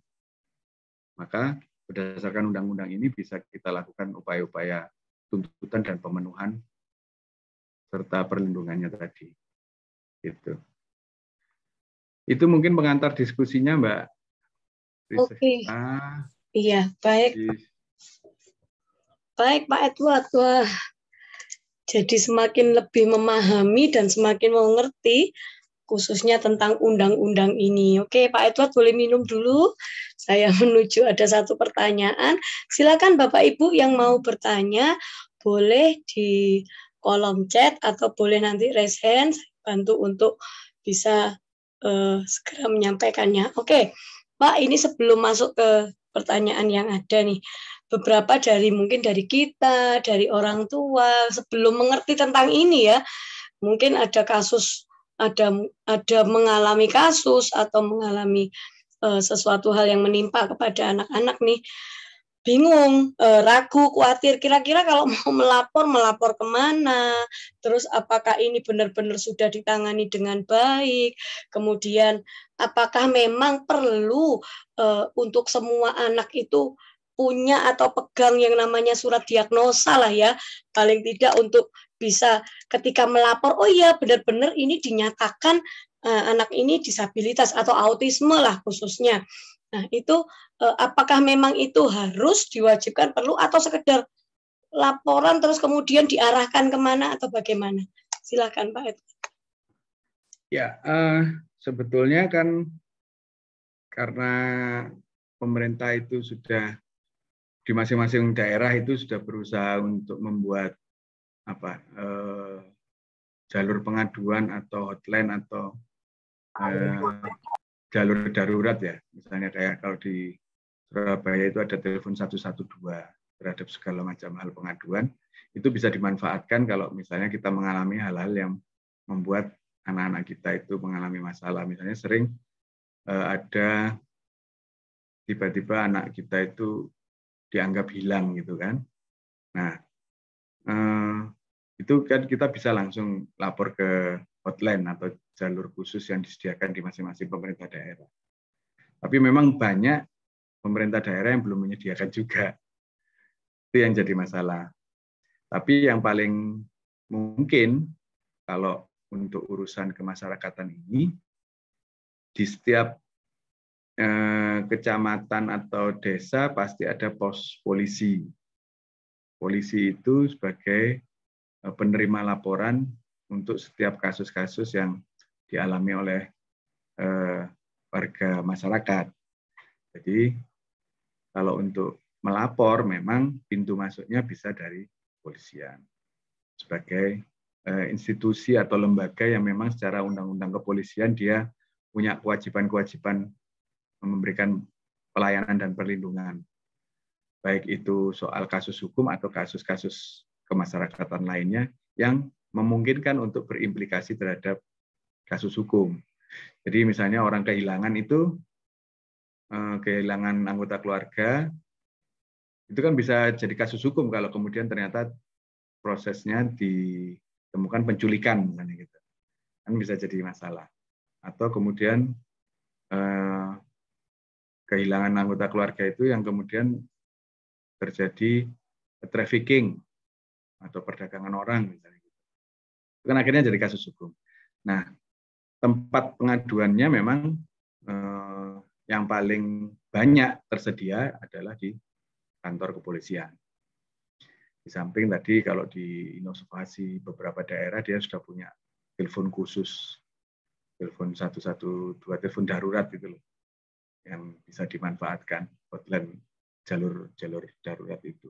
maka berdasarkan undang-undang ini bisa kita lakukan upaya-upaya tuntutan dan pemenuhan serta perlindungannya tadi. Gitu. Itu mungkin pengantar diskusinya, Mbak. Oke. Iya, baik. Baik, Pak Edward. Wah, jadi semakin lebih memahami dan semakin mengerti khususnya tentang undang-undang ini. Oke, Pak Edward boleh minum dulu. Saya menuju ada satu pertanyaan. Silakan Bapak Ibu yang mau bertanya, boleh di kolom chat atau boleh nanti raise hand, bantu untuk bisa segera menyampaikannya. Oke, Pak, ini sebelum masuk ke pertanyaan yang ada nih, beberapa mungkin dari kita, dari orang tua, sebelum mengerti tentang ini ya, mungkin ada kasus, ada mengalami kasus atau mengalami sesuatu hal yang menimpa kepada anak-anak nih, bingung, ragu, khawatir, kira-kira kalau mau melapor kemana, terus apakah ini benar-benar sudah ditangani dengan baik, kemudian apakah memang perlu untuk semua anak itu punya atau pegang yang namanya surat diagnosa lah ya, paling tidak untuk bisa ketika melapor, oh iya benar-benar ini dinyatakan anak ini disabilitas atau autisme lah khususnya. Nah itu apakah memang itu harus diwajibkan, perlu, atau sekedar laporan terus kemudian diarahkan kemana atau bagaimana? Silakan Pak Ed. Ya, sebetulnya kan karena pemerintah itu sudah di masing-masing daerah itu sudah berusaha untuk membuat jalur pengaduan atau hotline atau jalur darurat ya. Misalnya kayak kalau di Surabaya itu ada telepon 112 terhadap segala macam hal pengaduan. Itu bisa dimanfaatkan kalau misalnya kita mengalami hal-hal yang membuat anak-anak kita itu mengalami masalah. Misalnya sering ada tiba-tiba anak kita itu dianggap hilang gitu kan. Nah, itu kan kita bisa langsung lapor ke hotline atau jalur khusus yang disediakan di masing-masing pemerintah daerah. Tapi memang banyak pemerintah daerah yang belum menyediakan juga. Itu yang jadi masalah. Tapi yang paling mungkin kalau untuk urusan kemasyarakatan ini, di setiap kecamatan atau desa pasti ada pos polisi. Polisi itu sebagai penerima laporan untuk setiap kasus-kasus yang dialami oleh warga masyarakat. Jadi kalau untuk melapor memang pintu masuknya bisa dari kepolisian sebagai institusi atau lembaga yang memang secara undang-undang kepolisian dia punya kewajiban-kewajiban memberikan pelayanan dan perlindungan. Baik itu soal kasus hukum atau kasus-kasus kemasyarakatan lainnya yang memungkinkan untuk berimplikasi terhadap kasus hukum. Jadi misalnya orang kehilangan itu, kehilangan anggota keluarga, itu kan bisa jadi kasus hukum kalau kemudian ternyata prosesnya ditemukan penculikan, misalnya gitu. Kan bisa jadi masalah. Atau kemudian kehilangan anggota keluarga itu yang kemudian terjadi trafficking atau perdagangan orang, misalnya gitu. Itu kan akhirnya jadi kasus hukum. Nah, tempat pengaduannya memang yang paling banyak tersedia adalah di kantor kepolisian. Di samping tadi kalau di inovasi beberapa daerah dia sudah punya telepon khusus, telepon 112, telepon darurat gitu loh, yang bisa dimanfaatkan hotline jalur darurat itu.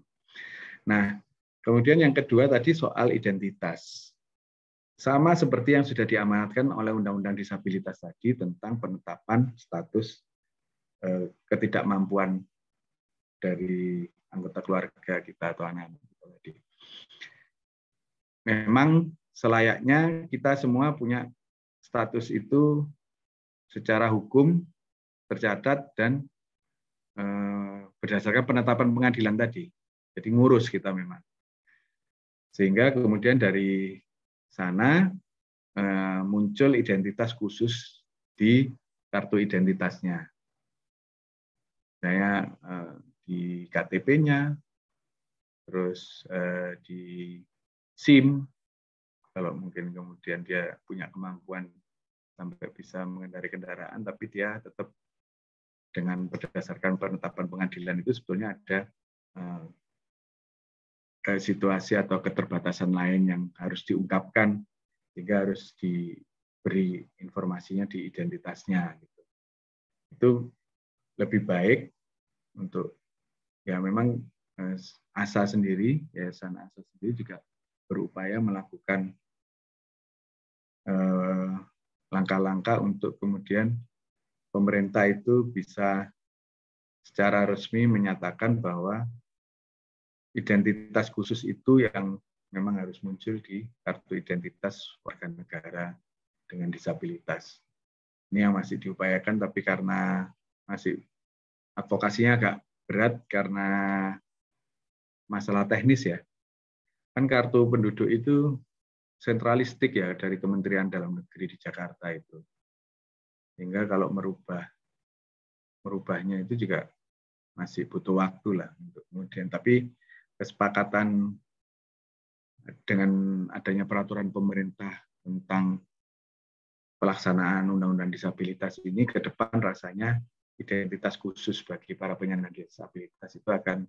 Nah, kemudian yang kedua tadi soal identitas. Sama seperti yang sudah diamanatkan oleh Undang-Undang Disabilitas tadi tentang penetapan status ketidakmampuan dari anggota keluarga kita atau anak-anak kita tadi. Memang selayaknya kita semua punya status itu secara hukum tercatat dan berdasarkan penetapan pengadilan tadi. Jadi ngurus kita memang. Sehingga kemudian dari sana muncul identitas khusus di kartu identitasnya. Saya di KTP-nya, terus di SIM, kalau mungkin kemudian dia punya kemampuan sampai bisa mengendarai kendaraan, tapi dia tetap dengan berdasarkan penetapan pengadilan itu sebetulnya ada situasi atau keterbatasan lain yang harus diungkapkan, sehingga harus diberi informasinya di identitasnya. Itu lebih baik untuk ya memang ASA sendiri, Yayasan ASA sendiri juga berupaya melakukan langkah-langkah untuk kemudian pemerintah itu bisa secara resmi menyatakan bahwa identitas khusus itu yang memang harus muncul di kartu identitas warga negara dengan disabilitas. Ini yang masih diupayakan, tapi karena masih advokasinya agak berat karena masalah teknis ya. Kan kartu penduduk itu sentralistik ya dari Kementerian Dalam Negeri di Jakarta itu. Sehingga kalau merubahnya itu juga masih butuh waktu lah untuk kemudian. Tapi kesepakatan dengan adanya peraturan pemerintah tentang pelaksanaan Undang-Undang Disabilitas ini ke depan rasanya identitas khusus bagi para penyandang disabilitas itu akan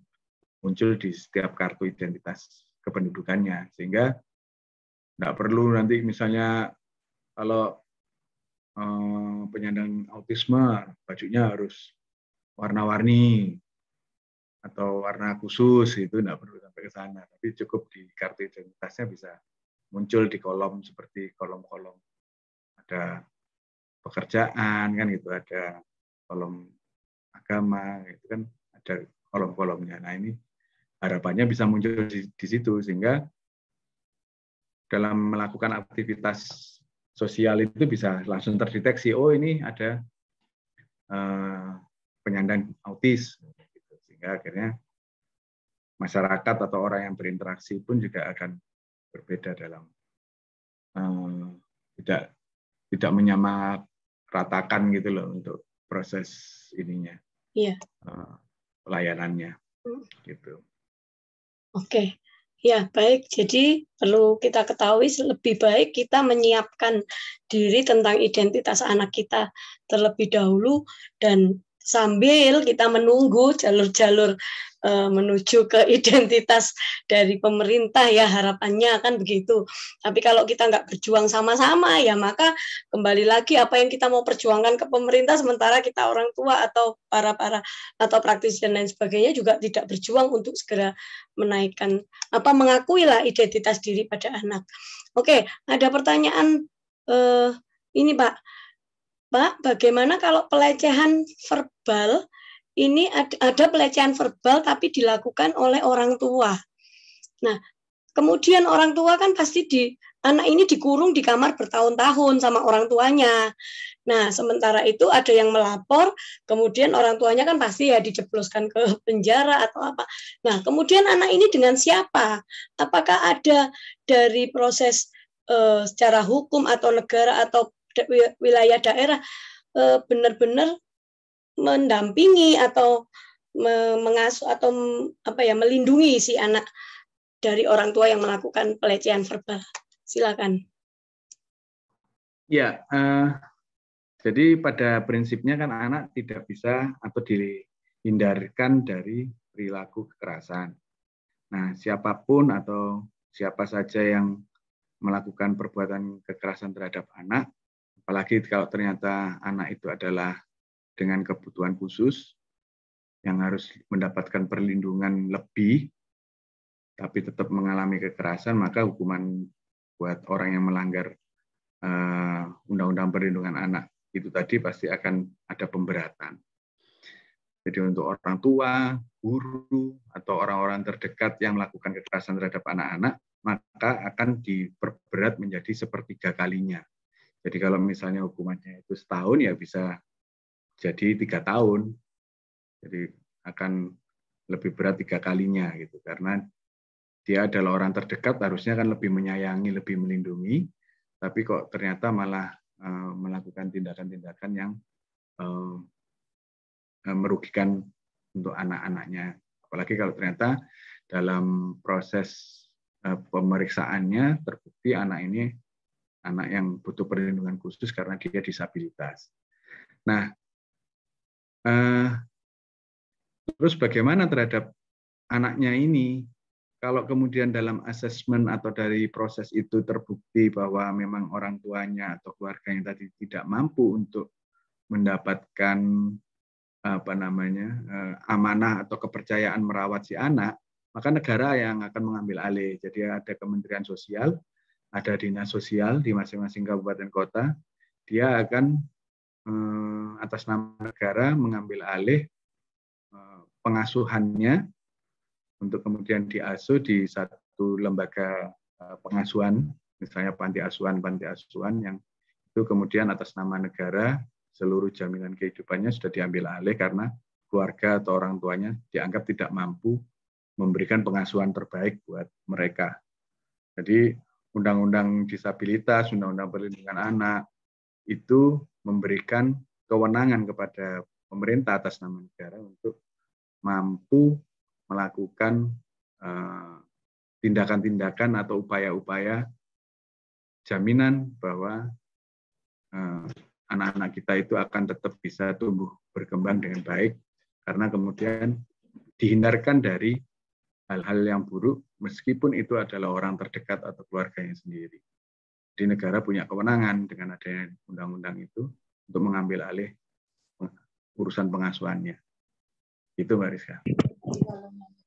muncul di setiap kartu identitas kependudukannya, sehingga nggak perlu nanti misalnya kalau penyandang autisme bajunya harus warna-warni atau warna khusus, itu nggak perlu sampai ke sana, tapi cukup di kartu identitasnya bisa muncul di kolom seperti kolom-kolom ada pekerjaan kan gitu, ada kolom agama, itu kan ada kolom-kolomnya. Nah ini harapannya bisa muncul di situ, sehingga dalam melakukan aktivitas sosial itu bisa langsung terdeteksi, oh ini ada penyandang autis, sehingga akhirnya masyarakat atau orang yang berinteraksi pun juga akan berbeda dalam tidak menyamaratakan gitu loh untuk proses ininya, pelayanannya, gitu. Oke. Ya, baik. Jadi perlu kita ketahui lebih baik kita menyiapkan diri tentang identitas anak kita terlebih dahulu, dan sambil kita menunggu jalur-jalur menuju ke identitas dari pemerintah ya, harapannya kan begitu. Tapi kalau kita nggak berjuang sama-sama ya maka kembali lagi apa yang kita mau perjuangkan ke pemerintah sementara kita orang tua atau para atau praktisi dan lain sebagainya juga tidak berjuang untuk segera menaikkan mengakui lah identitas diri pada anak. Oke, ada pertanyaan ini Pak. Pak, bagaimana kalau pelecehan verbal ini ada pelecehan verbal tapi dilakukan oleh orang tua. Nah, kemudian orang tua kan pasti anak ini dikurung di kamar bertahun-tahun sama orang tuanya. Nah, sementara itu ada yang melapor, kemudian orang tuanya kan pasti ya dijebloskan ke penjara atau apa. Nah, kemudian anak ini dengan siapa? Apakah ada dari proses secara hukum atau negara atau wilayah daerah benar-benar mendampingi atau mengasuh atau melindungi si anak dari orang tua yang melakukan pelecehan verbal. Silakan. Ya, jadi pada prinsipnya kan anak tidak bisa atau dihindarkan dari perilaku kekerasan. Nah, siapapun atau siapa saja yang melakukan perbuatan kekerasan terhadap anak, apalagi kalau ternyata anak itu adalah dengan kebutuhan khusus yang harus mendapatkan perlindungan lebih, tapi tetap mengalami kekerasan, maka hukuman buat orang yang melanggar Undang-Undang Perlindungan Anak itu tadi pasti akan ada pemberatan. Jadi untuk orang tua, guru, atau orang-orang terdekat yang melakukan kekerasan terhadap anak-anak, maka akan diperberat menjadi sepertiga kalinya. Jadi kalau misalnya hukumannya itu setahun, ya bisa jadi 3 tahun. Jadi akan lebih berat 3 kalinya gitu, karena dia adalah orang terdekat, harusnya kan lebih menyayangi, lebih melindungi, tapi kok ternyata malah melakukan tindakan-tindakan yang merugikan untuk anak-anaknya. Apalagi kalau ternyata dalam proses pemeriksaannya terbukti anak ini anak yang butuh perlindungan khusus karena dia disabilitas. Nah, terus bagaimana terhadap anaknya ini? Kalau kemudian dalam asesmen atau dari proses itu terbukti bahwa memang orang tuanya atau keluarganya tadi tidak mampu untuk mendapatkan amanah atau kepercayaan merawat si anak, maka negara yang akan mengambil alih. Jadi ada Kementerian Sosial, ada dinas sosial di masing-masing kabupaten kota, dia akan atas nama negara mengambil alih pengasuhannya untuk kemudian diasuh di satu lembaga pengasuhan, misalnya panti asuhan yang itu kemudian atas nama negara seluruh jaminan kehidupannya sudah diambil alih karena keluarga atau orang tuanya dianggap tidak mampu memberikan pengasuhan terbaik buat mereka. Jadi Undang-Undang Disabilitas, Undang-Undang Perlindungan Anak itu memberikan kewenangan kepada pemerintah atas nama negara untuk mampu melakukan tindakan-tindakan atau upaya-upaya jaminan bahwa anak-anak kita itu akan tetap bisa tumbuh berkembang dengan baik karena kemudian dihindarkan dari hal-hal yang buruk meskipun itu adalah orang terdekat atau keluarganya sendiri. Jadi negara punya kewenangan dengan adanya undang-undang itu untuk mengambil alih urusan pengasuhannya. Itu Mbak Rizka.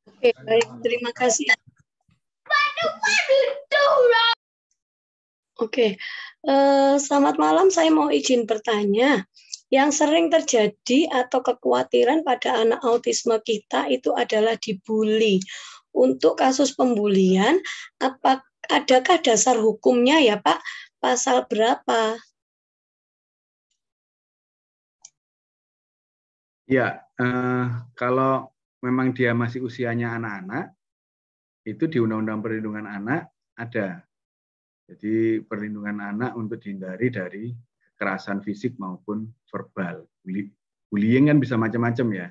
Oke, baik, terima kasih. Oke, selamat malam. Saya mau izin bertanya. Yang sering terjadi atau kekhawatiran pada anak autisme kita itu adalah dibully. Untuk kasus pembulian, adakah dasar hukumnya ya Pak? Pasal berapa? Ya, kalau memang dia masih usianya anak-anak, itu di Undang-Undang Perlindungan Anak ada. Jadi perlindungan anak untuk dihindari dari kekerasan fisik maupun verbal. Bullying kan bisa macam-macam ya.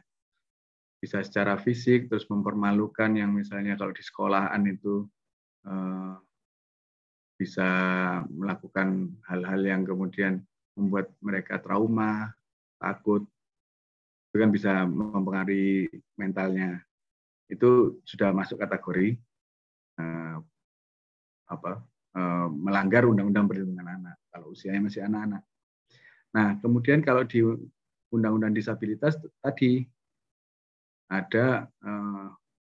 Bisa secara fisik, terus mempermalukan yang misalnya kalau di sekolahan itu bisa melakukan hal-hal yang kemudian membuat mereka trauma, takut. itu kan bisa mempengaruhi mentalnya. Itu sudah masuk kategori melanggar Undang-Undang Perlindungan Anak kalau usianya masih anak-anak. Nah, kemudian kalau di Undang-Undang Disabilitas tadi ada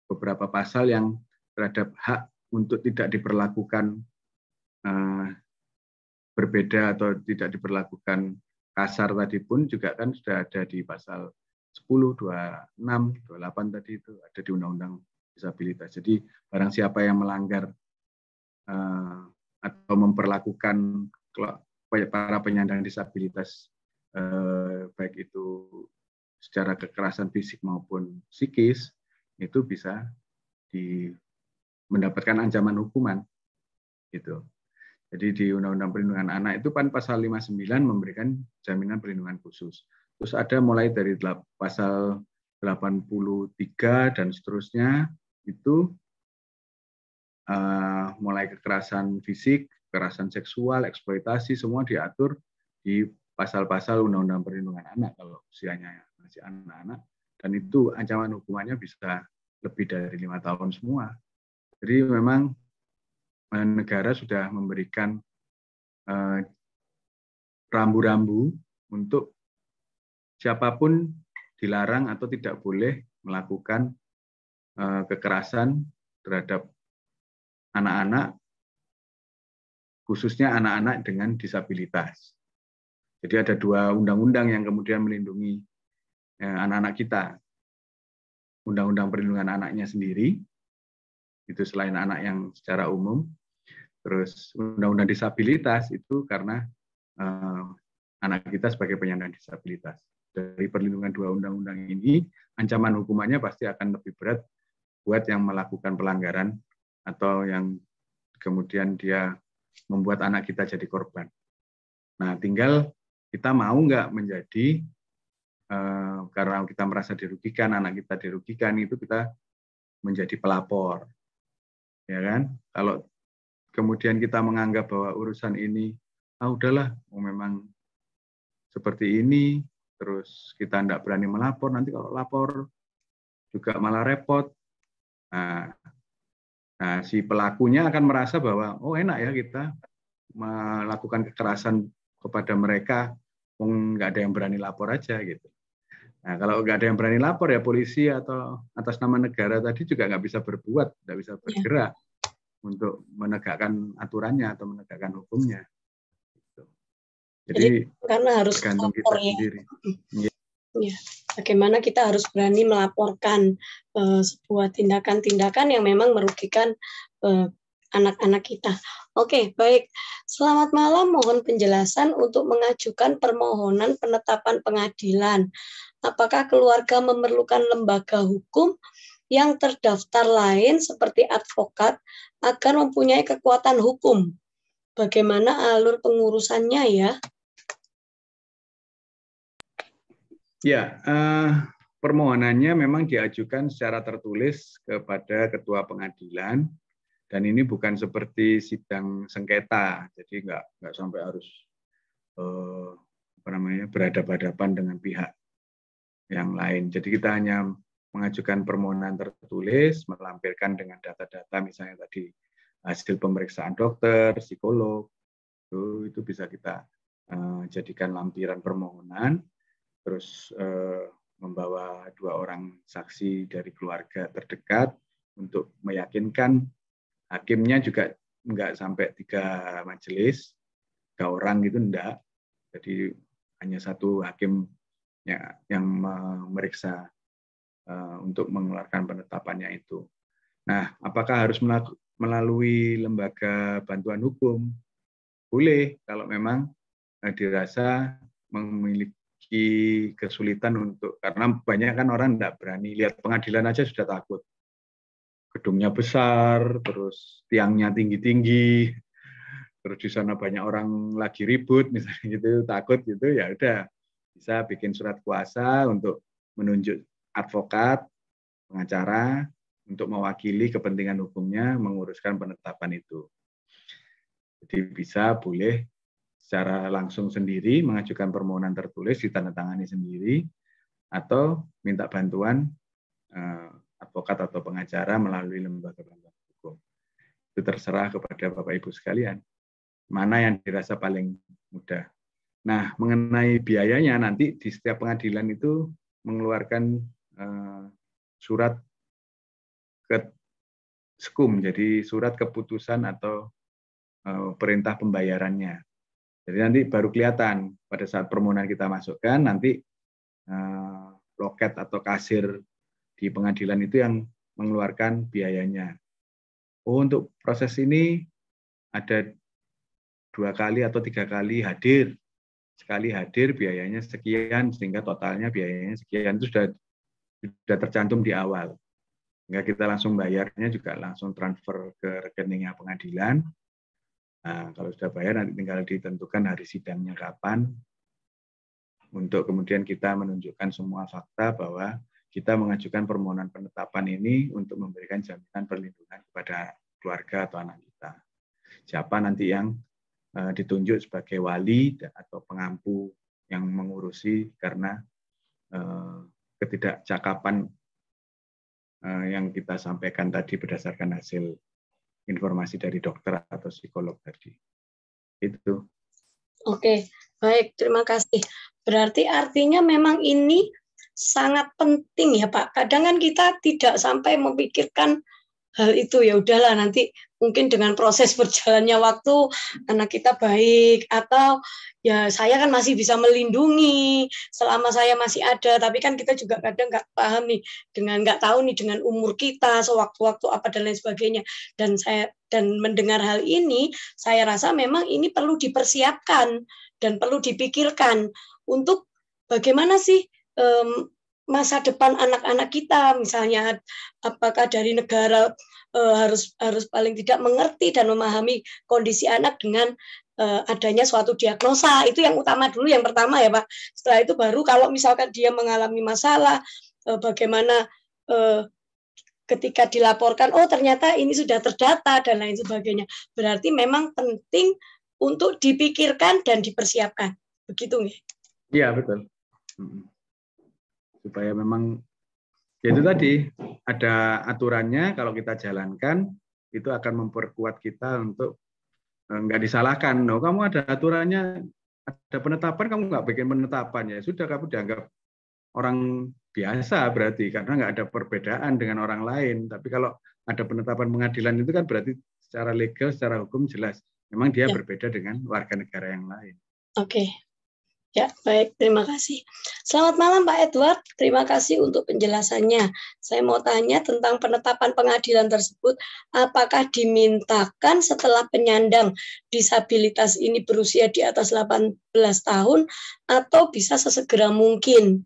beberapa pasal yang terhadap hak untuk tidak diperlakukan berbeda atau tidak diperlakukan kasar tadi pun juga kan sudah ada di pasal 10, 26, 28 tadi itu ada di Undang-Undang Disabilitas. Jadi barang siapa yang melanggar atau memperlakukan para penyandang disabilitas baik itu secara kekerasan fisik maupun psikis itu bisa mendapatkan ancaman hukuman gitu. Jadi di Undang-Undang Perlindungan Anak itu kan pasal 59 memberikan jaminan perlindungan khusus. Terus ada mulai dari pasal 83 dan seterusnya itu mulai kekerasan fisik, kekerasan seksual, eksploitasi semua diatur di pasal-pasal Undang-Undang Perlindungan Anak kalau usianya masih anak-anak, dan itu ancaman hukumannya bisa lebih dari 5 tahun semua. Jadi memang negara sudah memberikan rambu-rambu untuk siapapun dilarang atau tidak boleh melakukan kekerasan terhadap anak-anak, khususnya anak-anak dengan disabilitas. Jadi ada 2 undang-undang yang kemudian melindungi anak-anak kita. Undang-Undang Perlindungan Anaknya sendiri, itu selain anak yang secara umum. Terus Undang-Undang Disabilitas itu karena anak kita sebagai penyandang disabilitas. Dari perlindungan 2 undang-undang ini, ancaman hukumannya pasti akan lebih berat buat yang melakukan pelanggaran atau yang kemudian dia membuat anak kita jadi korban. Nah, tinggal kita mau nggak menjadi, karena kita merasa dirugikan, anak kita dirugikan, itu kita menjadi pelapor. Ya kan? Kalau kemudian kita menganggap bahwa urusan ini, udahlah, memang seperti ini, terus kita tidak berani melapor, nanti kalau lapor juga malah repot. Nah, si pelakunya akan merasa bahwa, enak ya kita melakukan kekerasan kepada mereka, nggak ada yang berani lapor aja gitu. Nah, kalau nggak ada yang berani lapor ya polisi atau atas nama negara tadi juga nggak bisa berbuat, nggak bisa bergerak untuk menegakkan aturannya atau menegakkan hukumnya. Jadi karena harus tergantung kita sendiri. Ya. Bagaimana kita harus berani melaporkan sebuah tindakan-tindakan yang memang merugikan anak-anak kita. Oke, baik. Selamat malam, mohon penjelasan untuk mengajukan permohonan penetapan pengadilan. Apakah keluarga memerlukan lembaga hukum yang terdaftar lain seperti advokat agar mempunyai kekuatan hukum? Bagaimana alur pengurusannya ya? Ya, permohonannya memang diajukan secara tertulis kepada ketua pengadilan, dan ini bukan seperti sidang sengketa, jadi nggak sampai harus berhadapan-hadapan dengan pihak yang lain. Jadi kita hanya mengajukan permohonan tertulis, melampirkan dengan data-data, misalnya tadi hasil pemeriksaan dokter, psikolog, itu bisa kita jadikan lampiran permohonan. Terus membawa 2 orang saksi dari keluarga terdekat untuk meyakinkan. Hakimnya juga enggak sampai 3 majelis, 3 orang gitu enggak. Jadi hanya 1 hakim yang memeriksa untuk mengeluarkan penetapannya itu. Nah, apakah harus melalui lembaga bantuan hukum? Boleh kalau memang dirasa memiliki kesulitan karena banyak kan orang tidak berani lihat pengadilan aja sudah takut, gedungnya besar, terus tiangnya tinggi-tinggi, terus di sana banyak orang lagi ribut misalnya gitu, takut gitu, ya udah bisa bikin surat kuasa untuk menunjuk advokat, pengacara untuk mewakili kepentingan hukumnya menguruskan penetapan itu. Jadi boleh secara langsung sendiri mengajukan permohonan tertulis, ditandatangani sendiri, atau minta bantuan advokat atau pengacara melalui lembaga bantuan hukum. Itu terserah kepada Bapak Ibu sekalian, mana yang dirasa paling mudah. Nah, mengenai biayanya nanti di setiap pengadilan itu mengeluarkan surat ke SKUM, jadi surat keputusan atau perintah pembayarannya. Jadi nanti baru kelihatan pada saat permohonan kita masukkan, nanti loket atau kasir di pengadilan itu yang mengeluarkan biayanya. Oh, untuk proses ini ada 2 kali atau 3 kali hadir. Sekali hadir biayanya sekian, sehingga totalnya biayanya sekian. Itu sudah tercantum di awal. Sehingga kita langsung bayarnya juga langsung transfer ke rekeningnya pengadilan. Nah, kalau sudah bayar nanti tinggal ditentukan hari sidangnya kapan, untuk kemudian kita menunjukkan semua fakta bahwa kita mengajukan permohonan penetapan ini untuk memberikan jaminan perlindungan kepada keluarga atau anak kita. Siapa nanti yang ditunjuk sebagai wali atau pengampu yang mengurusi karena ketidakcakapan yang kita sampaikan tadi berdasarkan hasil informasi dari dokter atau psikolog tadi. Itu. Oke, baik, terima kasih. Berarti artinya memang ini sangat penting ya Pak. Kadang kan kita tidak sampai memikirkan hal itu, ya udahlah nanti mungkin dengan proses berjalannya waktu anak kita baik, atau ya saya kan masih bisa melindungi selama saya masih ada, tapi kan kita juga kadang nggak paham nih, nggak tahu nih dengan umur kita sewaktu-waktu apa dan lain sebagainya. Dan mendengar hal ini, saya rasa memang ini perlu dipersiapkan dan perlu dipikirkan untuk bagaimana sih masa depan anak-anak kita, misalnya apakah dari negara harus paling tidak mengerti dan memahami kondisi anak dengan adanya suatu diagnosa. Itu yang utama dulu, yang pertama ya Pak. Setelah itu baru kalau misalkan dia mengalami masalah, bagaimana ketika dilaporkan, oh ternyata ini sudah terdata dan lain sebagainya. Berarti memang penting untuk dipikirkan dan dipersiapkan. Begitu nggih? Iya, betul. Supaya memang ya itu tadi ada aturannya, kalau kita jalankan itu akan memperkuat kita untuk nggak disalahkan. No, kamu ada aturannya, ada penetapan, kamu nggak bikin penetapan, ya sudah kamu dianggap orang biasa berarti, karena nggak ada perbedaan dengan orang lain. Tapi kalau ada penetapan pengadilan itu kan berarti secara legal, secara hukum jelas memang dia berbeda dengan warga negara yang lain. Oke. Ya, baik. Terima kasih. Selamat malam Pak Edward. Terima kasih untuk penjelasannya. Saya mau tanya tentang penetapan pengadilan tersebut. Apakah dimintakan setelah penyandang disabilitas ini berusia di atas 18 tahun atau bisa sesegera mungkin?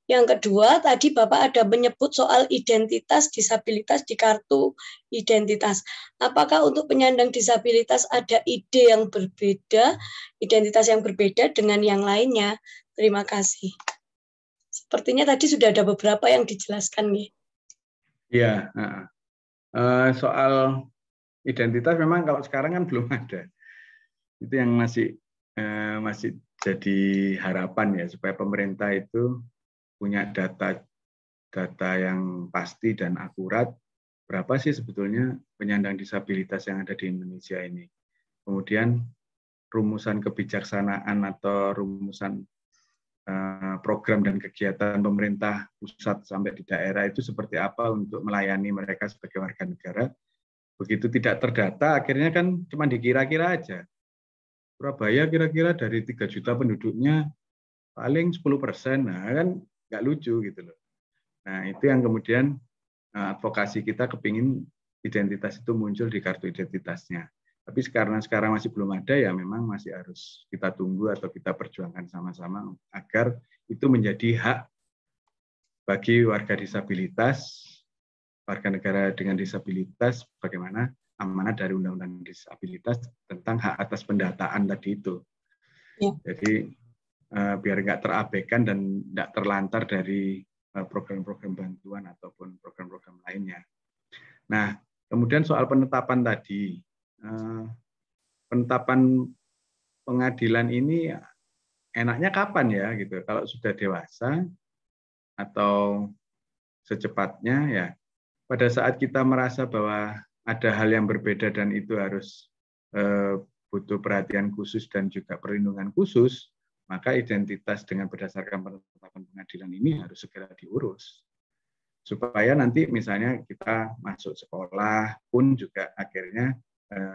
Yang kedua, tadi Bapak ada menyebut soal identitas disabilitas di kartu identitas. Apakah untuk penyandang disabilitas ada ide yang berbeda, identitas yang berbeda dengan yang lainnya? Terima kasih. Sepertinya tadi sudah ada beberapa yang dijelaskan nih. Iya, soal identitas memang kalau sekarang kan belum ada. Itu yang masih jadi harapan ya, supaya pemerintah itu punya data yang pasti dan akurat, berapa sih sebetulnya penyandang disabilitas yang ada di Indonesia ini. Kemudian rumusan kebijaksanaan atau rumusan program dan kegiatan pemerintah pusat sampai di daerah itu seperti apa untuk melayani mereka sebagai warga negara. Begitu tidak terdata, akhirnya kan cuma dikira-kira aja. Surabaya kira-kira dari 3 juta penduduknya paling 10%, nah kan nggak lucu gitu loh. Nah itu yang kemudian advokasi kita kepingin identitas itu muncul di kartu identitasnya. Tapi karena sekarang masih belum ada, ya memang masih harus kita tunggu atau kita perjuangkan sama-sama agar itu menjadi hak bagi warga disabilitas, warga negara dengan disabilitas, bagaimana amanat dari Undang-Undang Disabilitas tentang hak atas pendataan tadi itu. Ya. Jadi biar nggak terabaikan dan nggak terlantar dari program-program bantuan ataupun program-program lainnya. Nah, kemudian soal penetapan tadi, penetapan pengadilan ini enaknya kapan ya gitu? Kalau sudah dewasa, atau secepatnya ya pada saat kita merasa bahwa ada hal yang berbeda dan itu harus butuh perhatian khusus dan juga perlindungan khusus, maka identitas dengan berdasarkan penetapan pengadilan ini harus segera diurus. Supaya nanti misalnya kita masuk sekolah pun juga akhirnya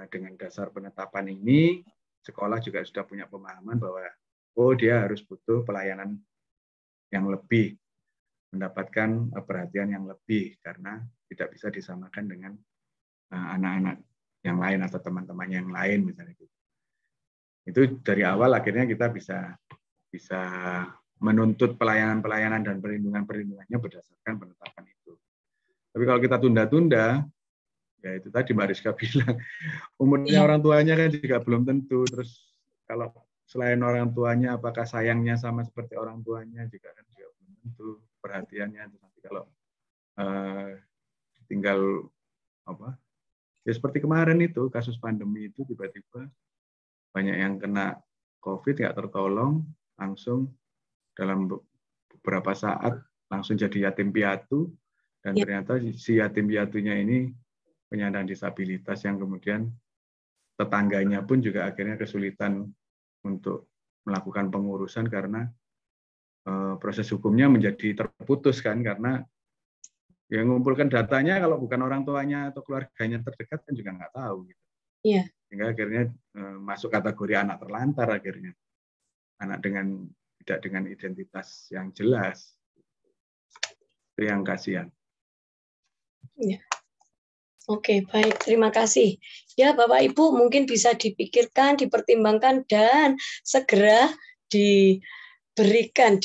dengan dasar penetapan ini, sekolah juga sudah punya pemahaman bahwa dia harus butuh pelayanan yang lebih, mendapatkan perhatian yang lebih, karena tidak bisa disamakan dengan anak-anak yang lain atau teman-teman yang lain misalnya gitu. Itu dari awal akhirnya kita bisa menuntut pelayanan-pelayanan dan perlindungannya berdasarkan penetapan itu. Tapi kalau kita tunda-tunda, ya itu tadi Mbak Rizka bilang, umurnya orang tuanya kan juga belum tentu. Terus kalau selain orang tuanya, apakah sayangnya sama seperti orang tuanya juga kan juga belum tentu. Perhatiannya nanti kalau tinggal ya seperti kemarin itu kasus pandemi itu tiba-tiba banyak yang kena COVID nggak tertolong, langsung dalam beberapa saat langsung jadi yatim piatu, dan ternyata si yatim piatunya ini penyandang disabilitas yang kemudian tetangganya pun juga akhirnya kesulitan untuk melakukan pengurusan karena proses hukumnya menjadi terputus kan, karena yang mengumpulkan datanya kalau bukan orang tuanya atau keluarganya terdekat kan juga nggak tahu gitu. Iya. Sehingga akhirnya masuk kategori anak terlantar akhirnya. Anak tidak dengan identitas yang jelas. Itu yang kasihan. Ya. Oke, baik. Terima kasih. Ya, Bapak Ibu mungkin bisa dipikirkan, dipertimbangkan, dan segera diberikan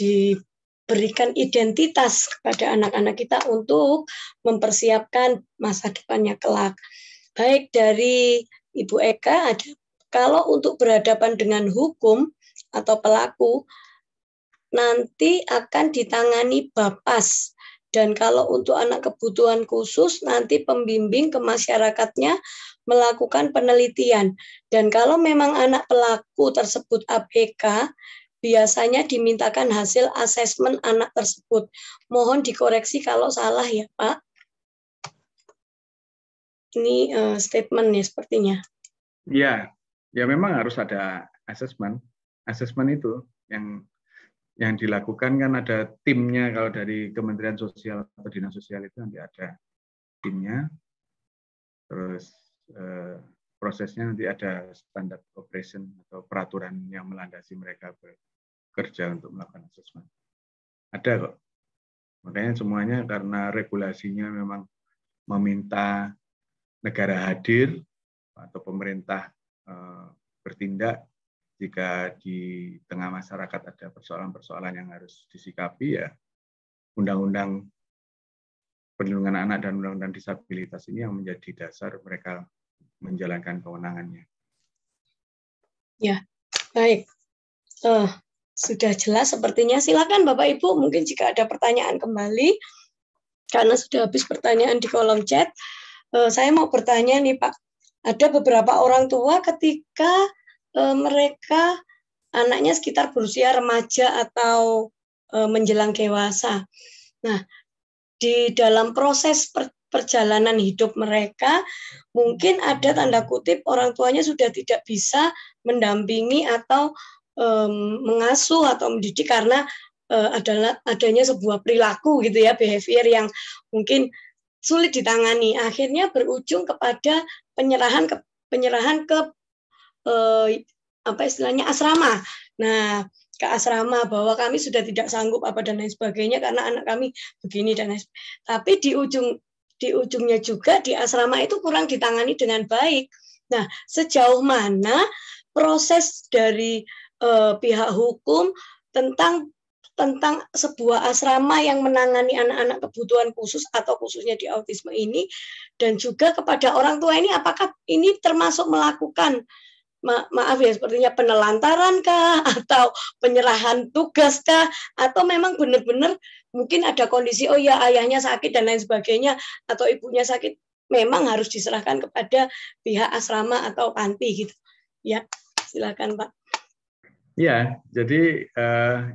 identitas kepada anak-anak kita untuk mempersiapkan masa depannya kelak. Baik dari Ibu Eka, kalau untuk berhadapan dengan hukum atau pelaku, nanti akan ditangani Bapas. Dan kalau untuk anak kebutuhan khusus, nanti pembimbing ke masyarakatnya melakukan penelitian. Dan kalau memang anak pelaku tersebut ABK, biasanya dimintakan hasil asesmen anak tersebut. Mohon dikoreksi kalau salah ya Pak. Ini statement ya sepertinya. Ya memang harus ada asesmen. Asesmen itu yang dilakukan kan ada timnya, kalau dari Kementerian Sosial atau Dinas Sosial itu nanti ada timnya. Terus prosesnya nanti ada standar operation atau peraturan yang melandasi mereka bekerja untuk melakukan asesmen. Ada kok. Makanya semuanya karena regulasinya memang meminta negara hadir atau pemerintah bertindak jika di tengah masyarakat ada persoalan-persoalan yang harus disikapi, ya Undang-Undang Perlindungan Anak dan Undang-Undang Disabilitas ini yang menjadi dasar mereka menjalankan kewenangannya. Ya, baik. Sudah jelas sepertinya. Silakan Bapak Ibu, mungkin jika ada pertanyaan kembali, karena sudah habis pertanyaan di kolom chat. Saya mau bertanya nih Pak, ada beberapa orang tua ketika mereka anaknya sekitar berusia remaja atau menjelang dewasa. Nah, di dalam proses perjalanan hidup mereka, mungkin ada tanda kutip orang tuanya sudah tidak bisa mendampingi atau mengasuh atau mendidik karena adanya sebuah perilaku gitu ya, behavior yang mungkin sulit ditangani. Akhirnya berujung kepada penyerahan ke apa istilahnya asrama. Nah, ke asrama bahwa kami sudah tidak sanggup apa dan lain sebagainya karena anak kami begini dan lain sebagainya. Tapi di ujungnya juga di asrama itu kurang ditangani dengan baik. Nah, sejauh mana proses dari pihak hukum tentang sebuah asrama yang menangani anak-anak kebutuhan khusus atau khususnya di autisme ini, dan juga kepada orang tua ini, apakah ini termasuk melakukan maaf ya sepertinya penelantaran kah atau penyerahan tugas kah, atau memang benar-benar mungkin ada kondisi oh ya ayahnya sakit dan lain sebagainya atau ibunya sakit, memang harus diserahkan kepada pihak asrama atau panti gitu. Ya, silakan Pak. Iya, jadi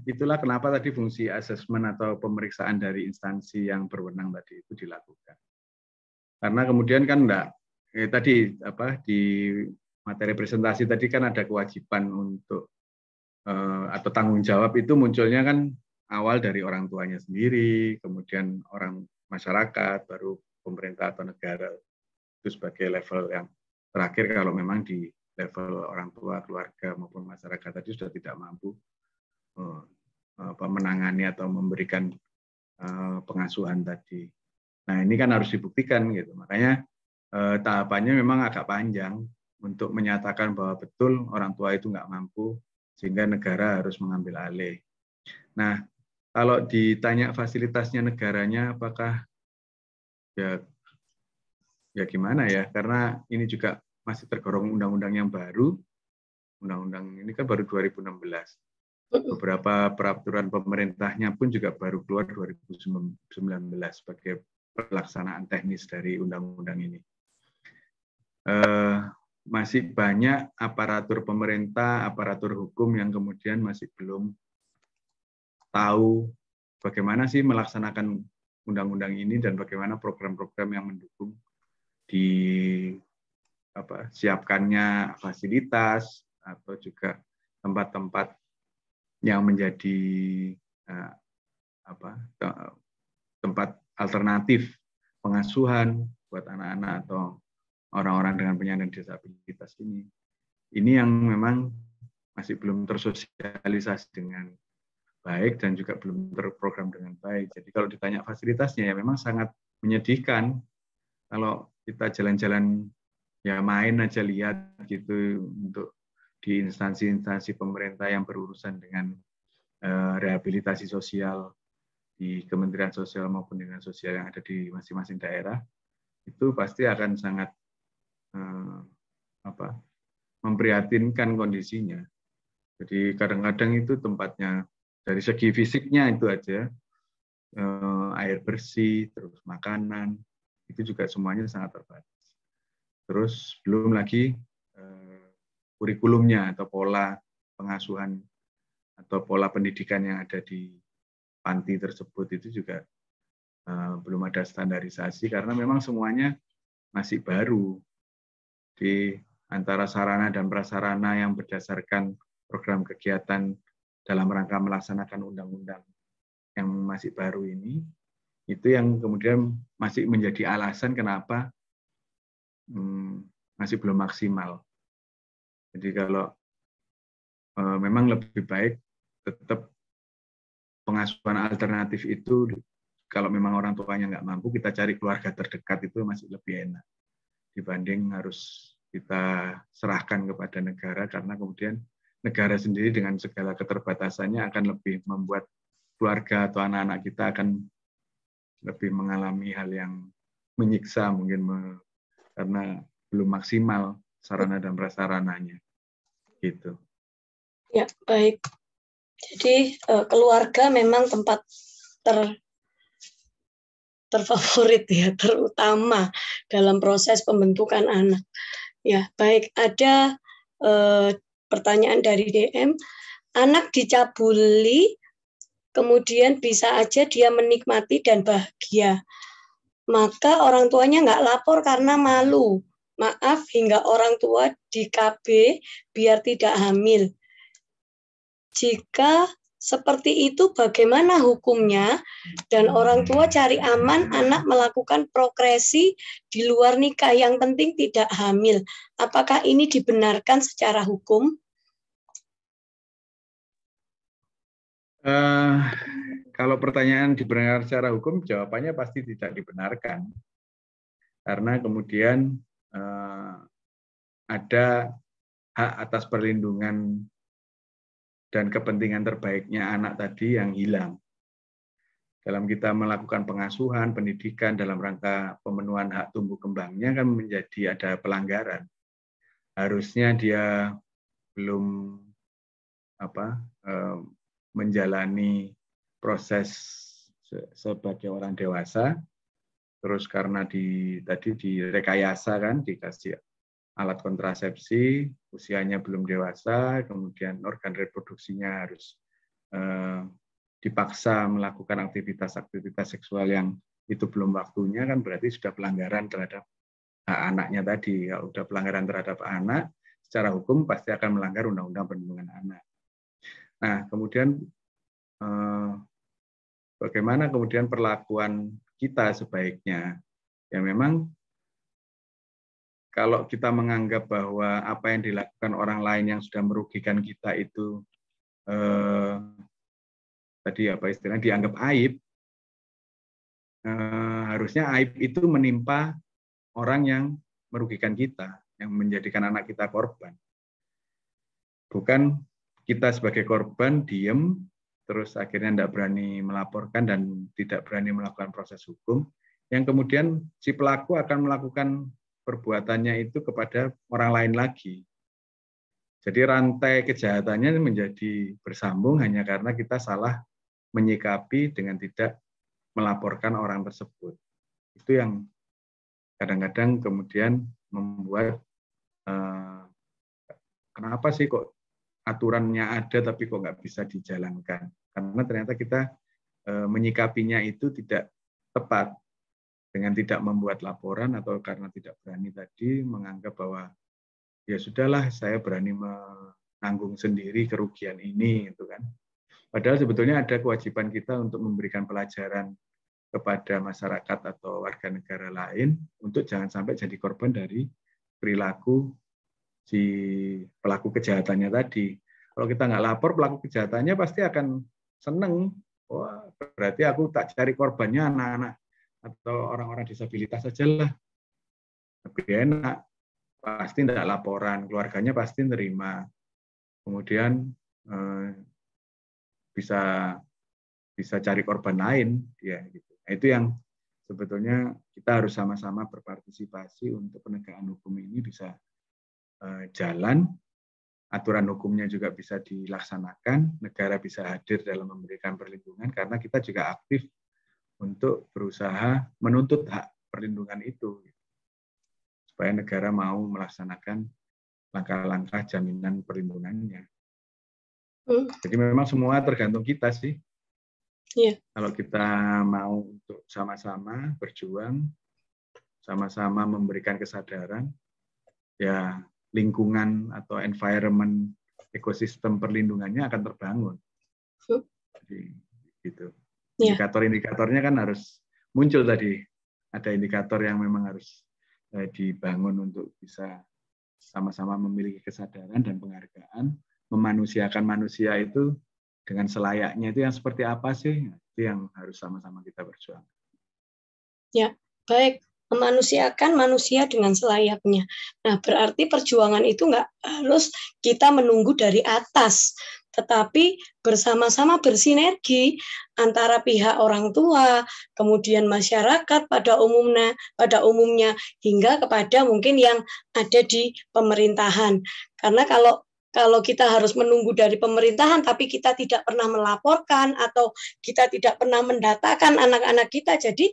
itulah kenapa tadi fungsi asesmen atau pemeriksaan dari instansi yang berwenang tadi itu dilakukan. Karena kemudian kan tadi di materi presentasi tadi kan ada kewajiban untuk atau tanggung jawab itu munculnya kan awal dari orang tuanya sendiri, kemudian orang masyarakat, baru pemerintah atau negara. Itu sebagai level yang terakhir kalau memang di level orang tua, keluarga maupun masyarakat tadi sudah tidak mampu menangani atau memberikan pengasuhan tadi. Nah ini kan harus dibuktikan gitu. Makanya tahapannya memang agak panjang untuk menyatakan bahwa betul orang tua itu nggak mampu sehingga negara harus mengambil alih. Nah kalau ditanya fasilitasnya negaranya apakah ya gimana ya, karena ini juga masih tergolong undang-undang yang baru. Undang-undang ini kan baru 2016. Beberapa peraturan pemerintahnya pun juga baru keluar 2019 sebagai pelaksanaan teknis dari undang-undang ini. Masih banyak aparatur pemerintah, aparatur hukum yang kemudian masih belum tahu bagaimana sih melaksanakan undang-undang ini dan bagaimana program-program yang mendukung siapkannya fasilitas atau juga tempat-tempat yang menjadi tempat alternatif pengasuhan buat anak-anak atau orang-orang dengan penyandang disabilitas ini. Ini yang memang masih belum tersosialisasi dengan baik dan juga belum terprogram dengan baik. Jadi kalau ditanya fasilitasnya ya memang sangat menyedihkan. Kalau kita jalan-jalan ya main aja lihat gitu untuk di instansi-instansi pemerintah yang berurusan dengan rehabilitasi sosial di Kementerian Sosial maupun Dinas Sosial yang ada di masing-masing daerah, itu pasti akan sangat memprihatinkan kondisinya. Jadi kadang-kadang itu tempatnya dari segi fisiknya itu aja, air bersih, terus makanan, itu juga semuanya sangat terbatas. Terus belum lagi kurikulumnya atau pola pengasuhan atau pola pendidikan yang ada di panti tersebut itu juga belum ada standarisasi karena memang semuanya masih baru. Di antara sarana dan prasarana yang berdasarkan program kegiatan dalam rangka melaksanakan undang-undang yang masih baru ini, itu yang kemudian masih menjadi alasan kenapa masih belum maksimal. Jadi kalau memang lebih baik tetap pengasuhan alternatif itu, kalau memang orang tuanya nggak mampu, kita cari keluarga terdekat itu masih lebih enak dibanding harus kita serahkan kepada negara, karena kemudian negara sendiri dengan segala keterbatasannya akan lebih membuat keluarga atau anak-anak kita akan lebih mengalami hal yang menyiksa mungkin karena belum maksimal sarana dan prasarananya. Gitu. Ya, baik. Jadi keluarga memang tempat terfavorit ya, terutama dalam proses pembentukan anak. Ya, baik. Ada pertanyaan dari DM. Anak dicabuli, kemudian bisa aja dia menikmati dan bahagia. Maka orang tuanya nggak lapor karena malu. Maaf, hingga orang tua di KB biar tidak hamil. Jika seperti itu bagaimana hukumnya? Dan orang tua cari aman anak melakukan progresi di luar nikah, yang penting tidak hamil. Apakah ini dibenarkan secara hukum? Kalau pertanyaan dibenarkan secara hukum, jawabannya pasti tidak dibenarkan. Karena kemudian ada hak atas perlindungan dan kepentingan terbaiknya anak tadi yang hilang. Dalam kita melakukan pengasuhan, pendidikan dalam rangka pemenuhan hak tumbuh kembangnya kan menjadi ada pelanggaran. Harusnya dia belum menjalani proses sebagai orang dewasa, terus karena tadi direkayasa kan, dikasih alat kontrasepsi, usianya belum dewasa, kemudian organ reproduksinya harus dipaksa melakukan aktivitas-aktivitas seksual yang itu belum waktunya, kan berarti sudah pelanggaran terhadap hak anaknya tadi. Kalau sudah pelanggaran terhadap anak, secara hukum pasti akan melanggar Undang-Undang Perlindungan Anak. Nah, kemudian bagaimana kemudian perlakuan kita sebaiknya? Ya memang kalau kita menganggap bahwa apa yang dilakukan orang lain yang sudah merugikan kita itu tadi apa istilahnya dianggap aib, harusnya aib itu menimpa orang yang merugikan kita, yang menjadikan anak kita korban. Bukan kita sebagai korban diem, terus akhirnya tidak berani melaporkan dan tidak berani melakukan proses hukum, yang kemudian si pelaku akan melakukan perbuatannya itu kepada orang lain lagi. Jadi rantai kejahatannya menjadi bersambung hanya karena kita salah menyikapi dengan tidak melaporkan orang tersebut. Itu yang kadang-kadang kemudian membuat kenapa sih kok aturannya ada tapi kok nggak bisa dijalankan? Karena ternyata kita menyikapinya itu tidak tepat dengan tidak membuat laporan atau karena tidak berani tadi menganggap bahwa ya sudahlah saya berani menanggung sendiri kerugian ini, gitu kan? Padahal sebetulnya ada kewajiban kita untuk memberikan pelajaran kepada masyarakat atau warga negara lain untuk jangan sampai jadi korban dari perilaku si pelaku kejahatannya tadi. Kalau kita nggak lapor, pelaku kejahatannya pasti akan seneng. Wah, berarti aku tak cari korbannya anak-anak atau orang-orang disabilitas saja lah. Lebih enak. Pasti tidak laporan, keluarganya pasti nerima. Kemudian bisa cari korban lain, ya gitu. Nah, itu yang sebetulnya kita harus sama-sama berpartisipasi untuk penegakan hukum ini bisa jalan, aturan hukumnya juga bisa dilaksanakan, negara bisa hadir dalam memberikan perlindungan karena kita juga aktif untuk berusaha menuntut hak perlindungan itu, supaya negara mau melaksanakan langkah-langkah jaminan perlindungannya. Jadi memang semua tergantung kita sih. Yeah. Kalau kita mau untuk sama-sama berjuang, sama-sama memberikan kesadaran, ya lingkungan atau environment ekosistem perlindungannya akan terbangun. Jadi, gitu. Indikator-indikatornya kan harus muncul tadi. Ada indikator yang memang harus dibangun untuk bisa sama-sama memiliki kesadaran dan penghargaan, memanusiakan manusia itu dengan selayaknya itu yang seperti apa sih? Itu yang harus sama-sama kita berjuang. Ya, baik. Memanusiakan manusia dengan selayaknya. Nah, berarti perjuangan itu nggak harus kita menunggu dari atas, tetapi bersama-sama bersinergi antara pihak orang tua, kemudian masyarakat pada umumnya hingga kepada mungkin yang ada di pemerintahan. Karena kalau kita harus menunggu dari pemerintahan tapi kita tidak pernah melaporkan atau kita tidak pernah mendatakan anak-anak kita, jadi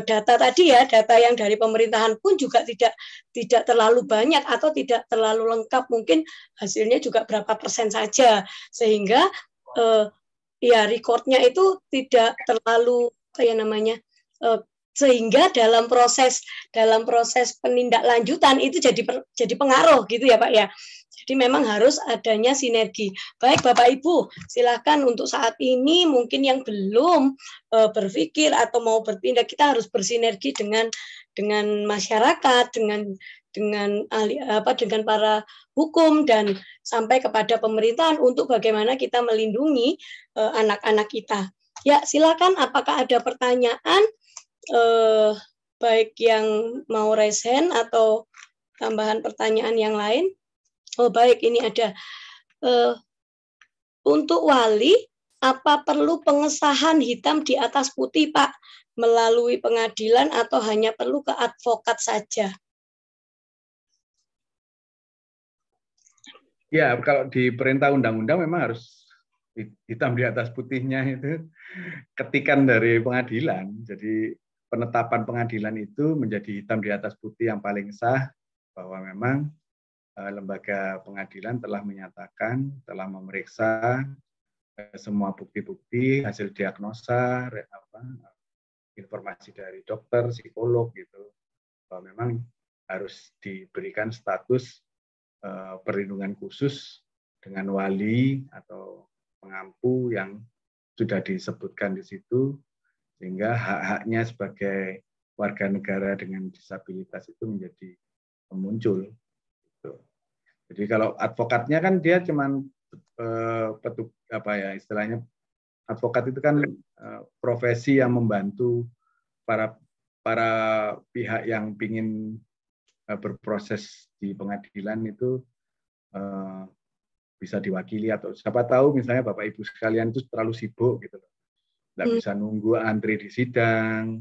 data tadi ya, data yang dari pemerintahan pun juga tidak terlalu banyak atau tidak terlalu lengkap, mungkin hasilnya juga berapa persen saja, sehingga ya recordnya itu tidak terlalu sehingga dalam proses penindaklanjutan itu jadi pengaruh gitu ya Pak ya. Jadi memang harus adanya sinergi. Baik Bapak Ibu, silakan untuk saat ini mungkin yang belum berpikir atau mau bertindak, kita harus bersinergi dengan masyarakat, dengan para hukum dan sampai kepada pemerintahan untuk bagaimana kita melindungi anak-anak kita. Ya, silakan apakah ada pertanyaan baik yang mau raise hand atau tambahan pertanyaan yang lain? Oh baik, ini ada. Untuk wali, apa perlu pengesahan hitam di atas putih Pak melalui pengadilan atau hanya perlu ke advokat saja? Ya, kalau di perintah undang-undang memang harus hitam di atas putihnya itu ketikan dari pengadilan. Jadi penetapan pengadilan itu menjadi hitam di atas putih yang paling sah bahwa memang lembaga pengadilan telah menyatakan, telah memeriksa semua bukti-bukti, hasil diagnosa, informasi dari dokter, psikolog gitu, bahwa memang harus diberikan status perlindungan khusus dengan wali atau pengampu yang sudah disebutkan di situ, sehingga hak-haknya sebagai warga negara dengan disabilitas itu menjadi muncul. Gitu. Jadi kalau advokatnya kan dia cuman istilahnya advokat itu kan profesi yang membantu para pihak yang ingin berproses di pengadilan itu bisa diwakili, atau siapa tahu misalnya Bapak Ibu sekalian itu terlalu sibuk gitu loh. Nggak bisa nunggu antri di sidang,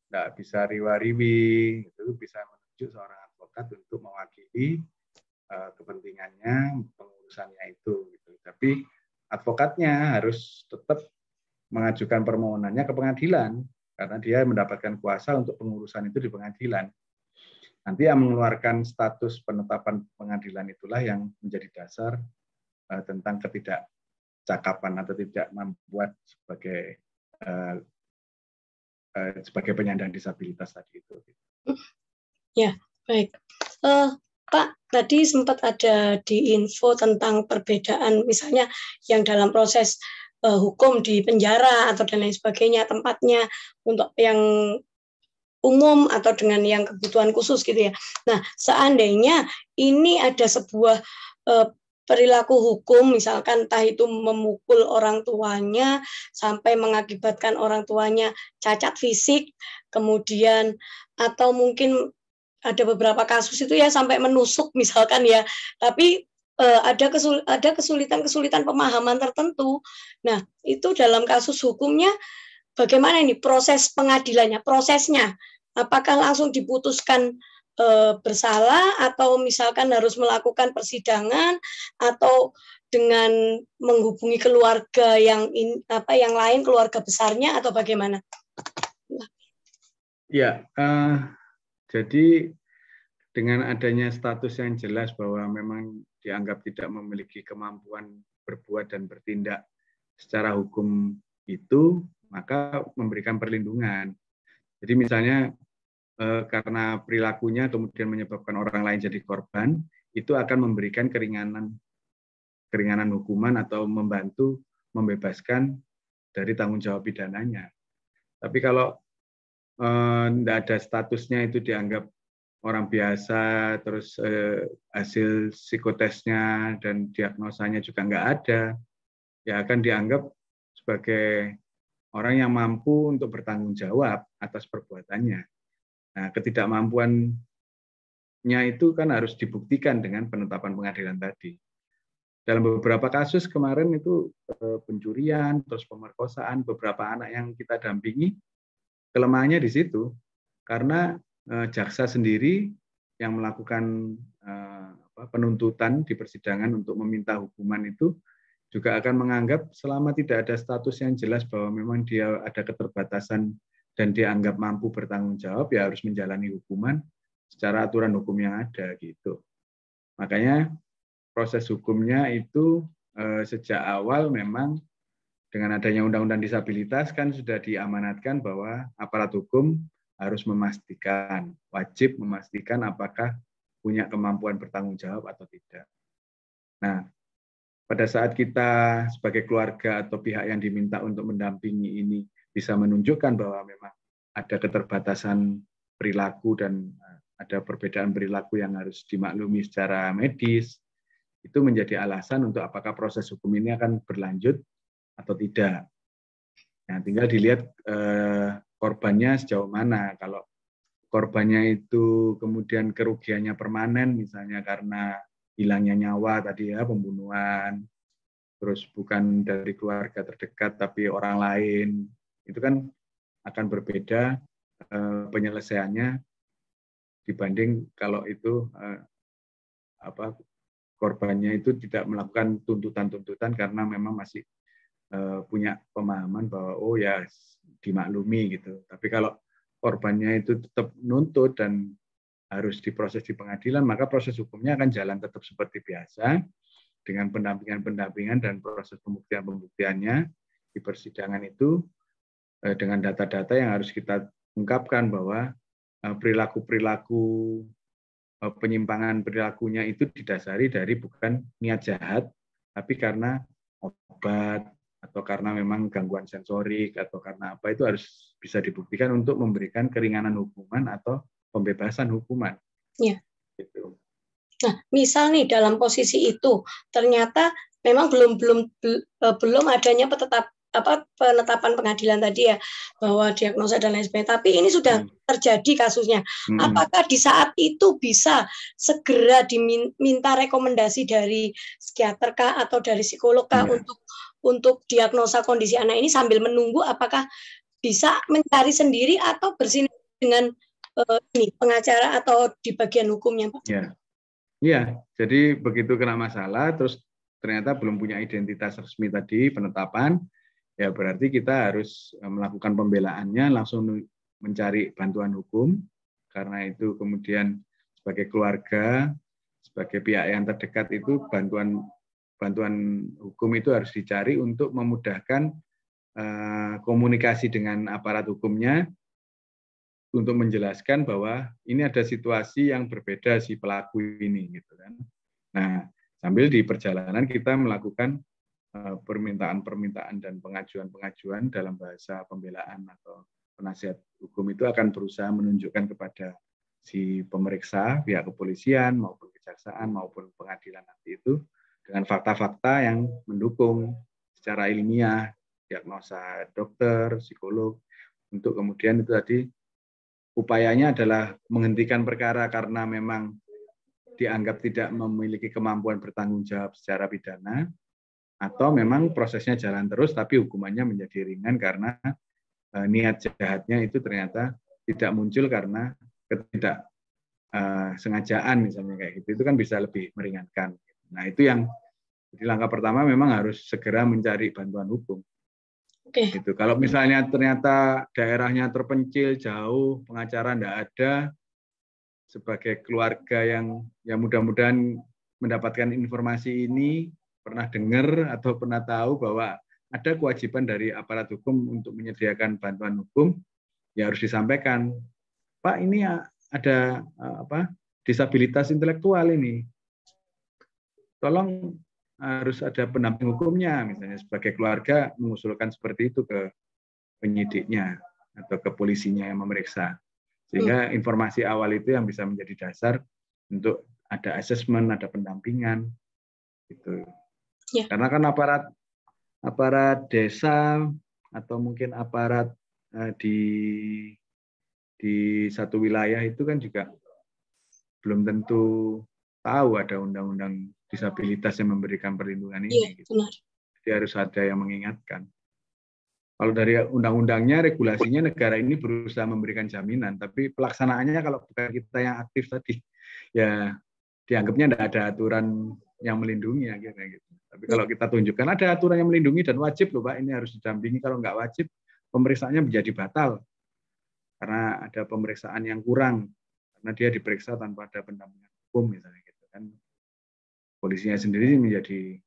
nggak bisa riwa-riwi, itu bisa menunjuk seorang advokat untuk mewakili kepentingannya, pengurusannya itu. Gitu. Tapi advokatnya harus tetap mengajukan permohonannya ke pengadilan, karena dia mendapatkan kuasa untuk pengurusan itu di pengadilan. Nanti yang mengeluarkan status penetapan pengadilan itulah yang menjadi dasar tentang ketidakcakapan atau tidak membuat sebagai penyandang disabilitas tadi itu. Ya, baik. Pak, tadi sempat ada di info tentang perbedaan, misalnya yang dalam proses hukum di penjara atau dan lain sebagainya, tempatnya untuk yang umum atau dengan yang kebutuhan khusus gitu ya. Nah, seandainya ini ada sebuah perilaku hukum, misalkan entah itu memukul orang tuanya sampai mengakibatkan orang tuanya cacat fisik, kemudian atau mungkin ada beberapa kasus itu ya sampai menusuk misalkan ya, tapi ada kesulitan pemahaman tertentu. Nah, itu dalam kasus hukumnya bagaimana ini proses pengadilannya, prosesnya? Apakah langsung diputuskan bersalah atau misalkan harus melakukan persidangan atau dengan menghubungi keluarga yang lain, keluarga besarnya atau bagaimana? Ya, jadi dengan adanya status yang jelas bahwa memang dianggap tidak memiliki kemampuan berbuat dan bertindak secara hukum itu, maka memberikan perlindungan. Jadi misalnya karena perilakunya kemudian menyebabkan orang lain jadi korban, itu akan memberikan keringanan hukuman atau membantu membebaskan dari tanggung jawab pidananya. Tapi kalau tidak ada statusnya, itu dianggap orang biasa, terus hasil psikotesnya dan diagnosanya juga nggak ada, ya akan dianggap sebagai orang yang mampu untuk bertanggung jawab atas perbuatannya. Nah, ketidakmampuannya itu kan harus dibuktikan dengan penetapan pengadilan tadi. Dalam beberapa kasus kemarin itu pencurian, terus pemerkosaan, beberapa anak yang kita dampingi, kelemahannya di situ. Karena jaksa sendiri yang melakukan penuntutan di persidangan untuk meminta hukuman itu juga akan menganggap selama tidak ada status yang jelas bahwa memang dia ada keterbatasan dan dianggap mampu bertanggung jawab, ya harus menjalani hukuman secara aturan hukum yang ada gitu. Makanya proses hukumnya itu sejak awal memang dengan adanya Undang-Undang Disabilitas kan sudah diamanatkan bahwa aparat hukum harus memastikan, wajib memastikan apakah punya kemampuan bertanggung jawab atau tidak. Nah, pada saat kita sebagai keluarga atau pihak yang diminta untuk mendampingi ini bisa menunjukkan bahwa memang ada keterbatasan perilaku dan ada perbedaan perilaku yang harus dimaklumi secara medis, itu menjadi alasan untuk apakah proses hukum ini akan berlanjut atau tidak. Nah, tinggal dilihat korbannya sejauh mana. Kalau korbannya itu kemudian kerugiannya permanen, misalnya karena hilangnya nyawa tadi ya, pembunuhan, terus bukan dari keluarga terdekat tapi orang lain, itu kan akan berbeda penyelesaiannya dibanding kalau itu korbannya itu tidak melakukan tuntutan-tuntutan karena memang masih punya pemahaman bahwa oh ya dimaklumi gitu. Tapi kalau korbannya itu tetap nuntut dan harus diproses di pengadilan, maka proses hukumnya akan jalan tetap seperti biasa dengan pendampingan dan proses pembuktiannya di persidangan itu dengan data-data yang harus kita ungkapkan bahwa perilaku-perilaku penyimpangan perilakunya itu didasari dari bukan niat jahat, tapi karena obat atau karena memang gangguan sensorik atau karena apa, itu harus bisa dibuktikan untuk memberikan keringanan hukuman atau pembebasan hukuman. Ya. Gitu. Nah, misal nih dalam posisi itu ternyata memang belum adanya penetapan pengadilan tadi ya, bahwa diagnosa dan lain sebagainya. Tapi ini sudah terjadi kasusnya. Apakah di saat itu bisa segera diminta rekomendasi dari psikiater kah atau dari psikolog kah untuk diagnosa kondisi anak ini sambil menunggu, apakah bisa mencari sendiri atau bersinergi dengan pengacara atau di bagian hukumnya, Pak? Iya, jadi begitu kena masalah, terus ternyata belum punya identitas resmi tadi penetapan, ya berarti kita harus melakukan pembelaannya, langsung mencari bantuan hukum, karena itu kemudian sebagai keluarga, sebagai pihak yang terdekat itu bantuan hukum itu harus dicari untuk memudahkan komunikasi dengan aparat hukumnya, untuk menjelaskan bahwa ini ada situasi yang berbeda si pelaku ini, gitu kan. Nah, sambil di perjalanan kita melakukan permintaan-permintaan dan pengajuan-pengajuan dalam bahasa pembelaan atau penasihat hukum itu akan berusaha menunjukkan kepada si pemeriksa, pihak kepolisian maupun kejaksaan maupun pengadilan nanti itu dengan fakta-fakta yang mendukung secara ilmiah, diagnosa dokter, psikolog, untuk kemudian itu tadi upayanya adalah menghentikan perkara karena memang dianggap tidak memiliki kemampuan bertanggung jawab secara pidana, atau memang prosesnya jalan terus tapi hukumannya menjadi ringan karena niat jahatnya itu ternyata tidak muncul karena ketidaksengajaan misalnya kayak gitu. Itu kan bisa lebih meringankan. Nah, itu yang jadi langkah pertama memang harus segera mencari bantuan hukum. Gitu. Kalau misalnya ternyata daerahnya terpencil, jauh, pengacara tidak ada, sebagai keluarga yang mudah-mudahan mendapatkan informasi ini, pernah dengar atau pernah tahu bahwa ada kewajiban dari aparat hukum untuk menyediakan bantuan hukum, ya harus disampaikan, Pak, ini ada disabilitas intelektual ini, tolong harus ada pendamping hukumnya, misalnya sebagai keluarga mengusulkan seperti itu ke penyidiknya atau ke polisinya yang memeriksa. Sehingga informasi awal itu yang bisa menjadi dasar untuk ada asesmen, ada pendampingan. Gitu. Ya. Karena kan aparat desa atau mungkin aparat di satu wilayah itu kan juga belum tentu tahu ada undang-undang disabilitas yang memberikan perlindungan ini. Iya, benar. Jadi harus ada yang mengingatkan. Kalau dari undang-undangnya, regulasinya negara ini berusaha memberikan jaminan, tapi pelaksanaannya kalau bukan kita yang aktif tadi, ya dianggapnya tidak ada aturan yang melindungi. Gitu. Tapi kalau kita tunjukkan ada aturan yang melindungi dan wajib loh Pak, ini harus didampingi. Kalau nggak wajib, pemeriksaannya menjadi batal. Karena ada pemeriksaan yang kurang, karena dia diperiksa tanpa ada pendampingan hukum misalnya gitu kan. Polisinya sendiri menjadi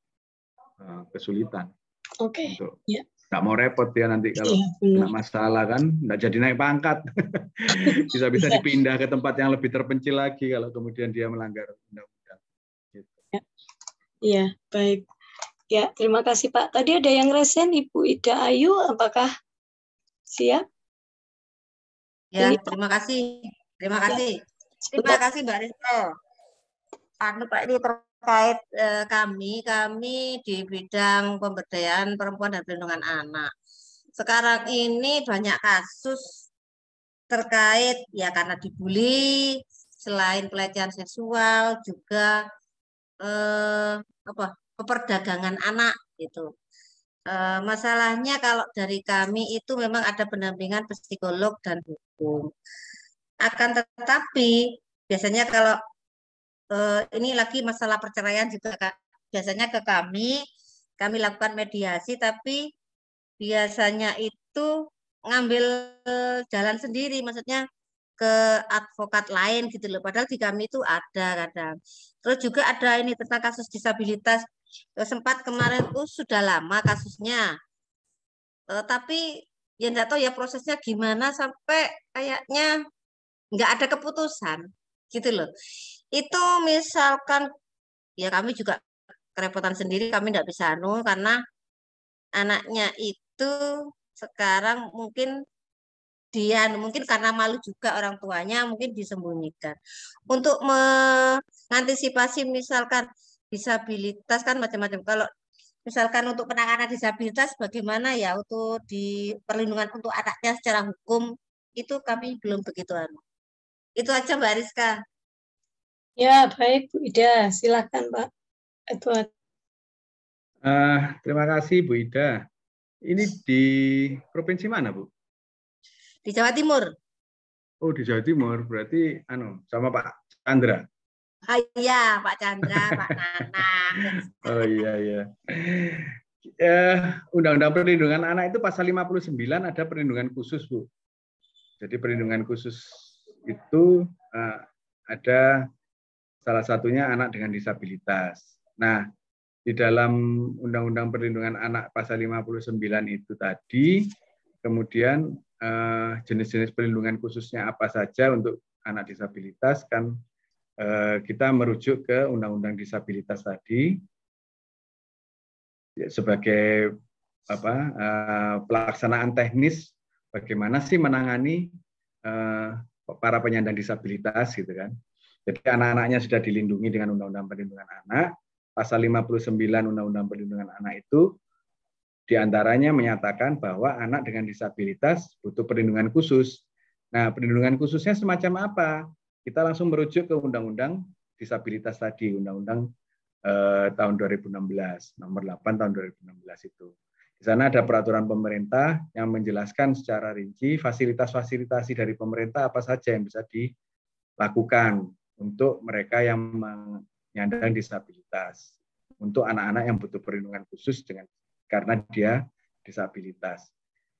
kesulitan untuk nggak mau repot ya nanti kalau kena masalah kan, nggak jadi naik pangkat, bisa dipindah ke tempat yang lebih terpencil lagi kalau kemudian dia melanggar undang-undang. Gitu. Iya, baik. Ya, terima kasih Pak. Tadi ada yang resen, Ibu Ida Ayu, apakah siap? Ya, terima kasih. Terima kasih. Terima kasih Mbak Risto. Pak, ini terkait kami di bidang pemberdayaan perempuan dan perlindungan anak. Sekarang ini banyak kasus terkait ya karena dibully, selain pelecehan seksual juga perdagangan anak gitu. Masalahnya kalau dari kami itu memang ada pendampingan psikolog dan hukum. Akan tetapi biasanya kalau ini lagi masalah perceraian juga Kak. Biasanya ke kami lakukan mediasi, tapi biasanya itu ngambil jalan sendiri, maksudnya ke advokat lain gitu loh. Padahal di kami itu ada kadang. Terus juga ada ini tentang kasus disabilitas. Sempat kemarin tuh sudah lama kasusnya. Tapi ya enggak tahu ya prosesnya gimana sampai kayaknya nggak ada keputusan gitu loh. Itu misalkan ya kami juga kerepotan sendiri, kami nggak bisa karena anaknya itu sekarang mungkin karena malu juga orang tuanya mungkin disembunyikan. Untuk mengantisipasi misalkan disabilitas kan macam-macam. Kalau misalkan untuk penanganan disabilitas bagaimana ya untuk di perlindungan untuk anaknya secara hukum itu kami belum begitu Itu aja Mbak Rizka. Ya, baik Bu Ida. Silakan Pak Edward. Terima kasih Bu Ida. Ini di provinsi mana Bu? Di Jawa Timur. Oh di Jawa Timur, berarti sama Pak Chandra. Iya Pak Chandra, Pak Nana. Oh iya. Undang-Undang Perlindungan Anak itu pasal 59 ada perlindungan khusus Bu. Jadi perlindungan khusus itu ada salah satunya anak dengan disabilitas. Nah, di dalam Undang-Undang Perlindungan Anak pasal 59 itu tadi, kemudian jenis-jenis perlindungan khususnya apa saja untuk anak disabilitas kan kita merujuk ke Undang-Undang Disabilitas tadi sebagai pelaksanaan teknis bagaimana sih menangani para penyandang disabilitas gitu kan. Jadi anak-anaknya sudah dilindungi dengan Undang-Undang Perlindungan Anak. Pasal 59 Undang-Undang Perlindungan Anak itu diantaranya menyatakan bahwa anak dengan disabilitas butuh perlindungan khusus. Nah, perlindungan khususnya semacam apa? Kita langsung merujuk ke Undang-Undang Disabilitas tadi, Undang-Undang tahun 2016, nomor 8 tahun 2016 itu. Di sana ada peraturan pemerintah yang menjelaskan secara rinci fasilitas-fasilitasi dari pemerintah apa saja yang bisa dilakukan untuk mereka yang menyandang disabilitas, untuk anak-anak yang butuh perlindungan khusus karena dia disabilitas.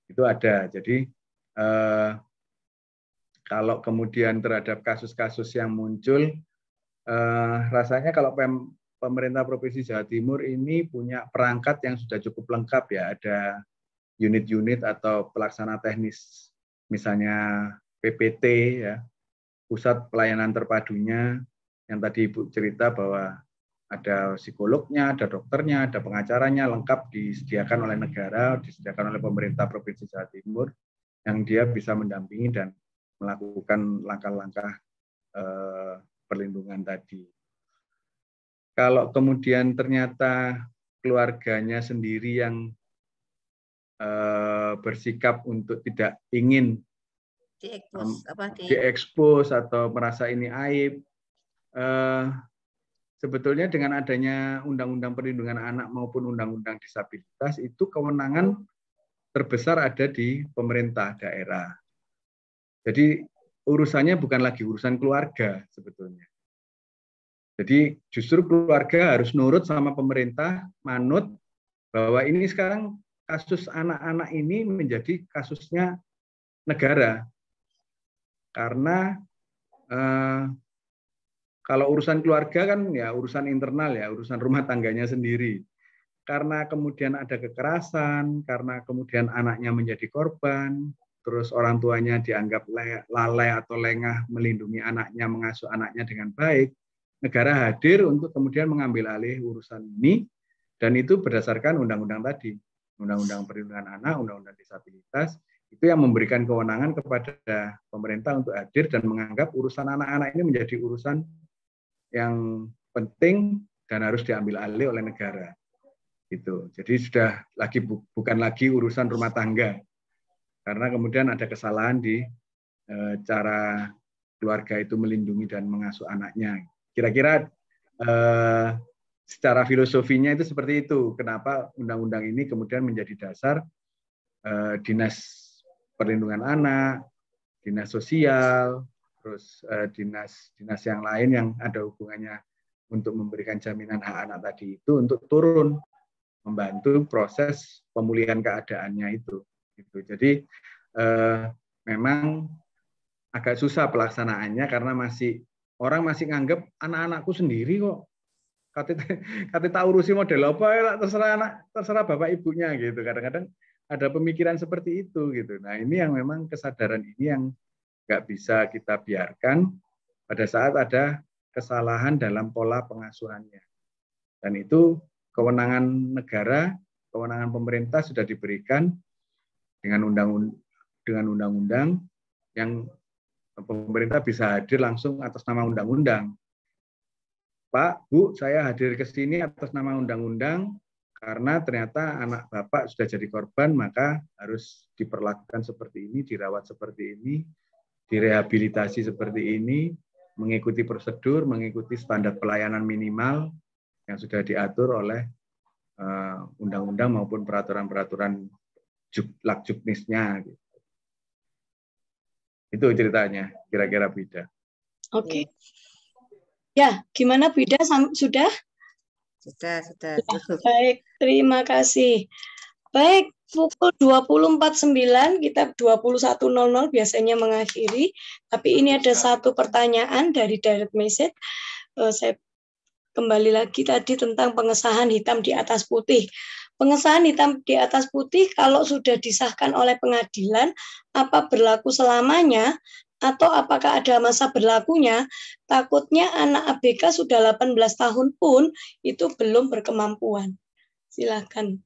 Itu ada. Jadi kalau kemudian terhadap kasus-kasus yang muncul, rasanya kalau pemerintah Provinsi Jawa Timur ini punya perangkat yang sudah cukup lengkap ya. Ada unit-unit atau pelaksana teknis, misalnya PPT ya, Pusat Pelayanan Terpadunya, yang tadi Ibu cerita bahwa ada psikolognya, ada dokternya, ada pengacaranya, lengkap disediakan oleh negara, disediakan oleh pemerintah Provinsi Jawa Timur, yang dia bisa mendampingi dan melakukan langkah-langkah perlindungan tadi. Kalau kemudian ternyata keluarganya sendiri yang bersikap untuk tidak ingin diekspos atau merasa ini aib, sebetulnya dengan adanya Undang-Undang Perlindungan Anak maupun Undang-Undang Disabilitas itu kewenangan terbesar ada di pemerintah daerah. Jadi urusannya bukan lagi urusan keluarga sebetulnya. Jadi justru keluarga harus nurut sama pemerintah, manut bahwa ini sekarang kasus anak-anak ini menjadi kasusnya negara. Karena kalau urusan keluarga kan ya urusan internal ya, urusan rumah tangganya sendiri. Karena kemudian ada kekerasan, karena kemudian anaknya menjadi korban, terus orang tuanya dianggap lalai atau lengah melindungi anaknya, mengasuh anaknya dengan baik, negara hadir untuk kemudian mengambil alih urusan ini, dan itu berdasarkan undang-undang tadi, Undang-Undang Perlindungan Anak, Undang-Undang Disabilitas, itu yang memberikan kewenangan kepada pemerintah untuk hadir dan menganggap urusan anak-anak ini menjadi urusan yang penting dan harus diambil alih oleh negara. Gitu. Jadi sudah bukan lagi urusan rumah tangga, karena kemudian ada kesalahan di cara keluarga itu melindungi dan mengasuh anaknya. Kira-kira secara filosofinya itu seperti itu. Kenapa undang-undang ini kemudian menjadi dasar Dinas Perlindungan Anak, Dinas Sosial, terus dinas yang lain yang ada hubungannya untuk memberikan jaminan hak anak tadi itu untuk turun membantu proses pemulihan keadaannya itu. Jadi memang agak susah pelaksanaannya karena orang masih nganggep anak-anakku sendiri kok. Kate tak urusi model apa ya, terserah bapak ibunya gitu. Kadang-kadang ada pemikiran seperti itu gitu. Nah, ini yang memang kesadaran ini yang nggak bisa kita biarkan pada saat ada kesalahan dalam pola pengasuhannya. Dan itu kewenangan negara, kewenangan pemerintah sudah diberikan dengan undang-undang yang pemerintah bisa hadir langsung atas nama undang-undang. Pak, Bu, saya hadir ke sini atas nama undang-undang karena ternyata anak Bapak sudah jadi korban, maka harus diperlakukan seperti ini, dirawat seperti ini, direhabilitasi seperti ini, mengikuti prosedur, mengikuti standar pelayanan minimal yang sudah diatur oleh undang-undang maupun peraturan-peraturan lakjuknisnya. Itu ceritanya, kira-kira Bida. Oke. Ya, gimana Bida? Sudah? Sudah. Baik, terima kasih. Baik, pukul 20.49, kita 21.00 biasanya mengakhiri. Tapi ini ada satu pertanyaan dari direct message. Saya kembali lagi tadi tentang pengesahan hitam di atas putih. Pengesahan hitam di atas putih kalau sudah disahkan oleh pengadilan, apa berlaku selamanya? Atau apakah ada masa berlakunya? Takutnya anak ABK sudah 18 tahun pun itu belum berkemampuan. Silakan.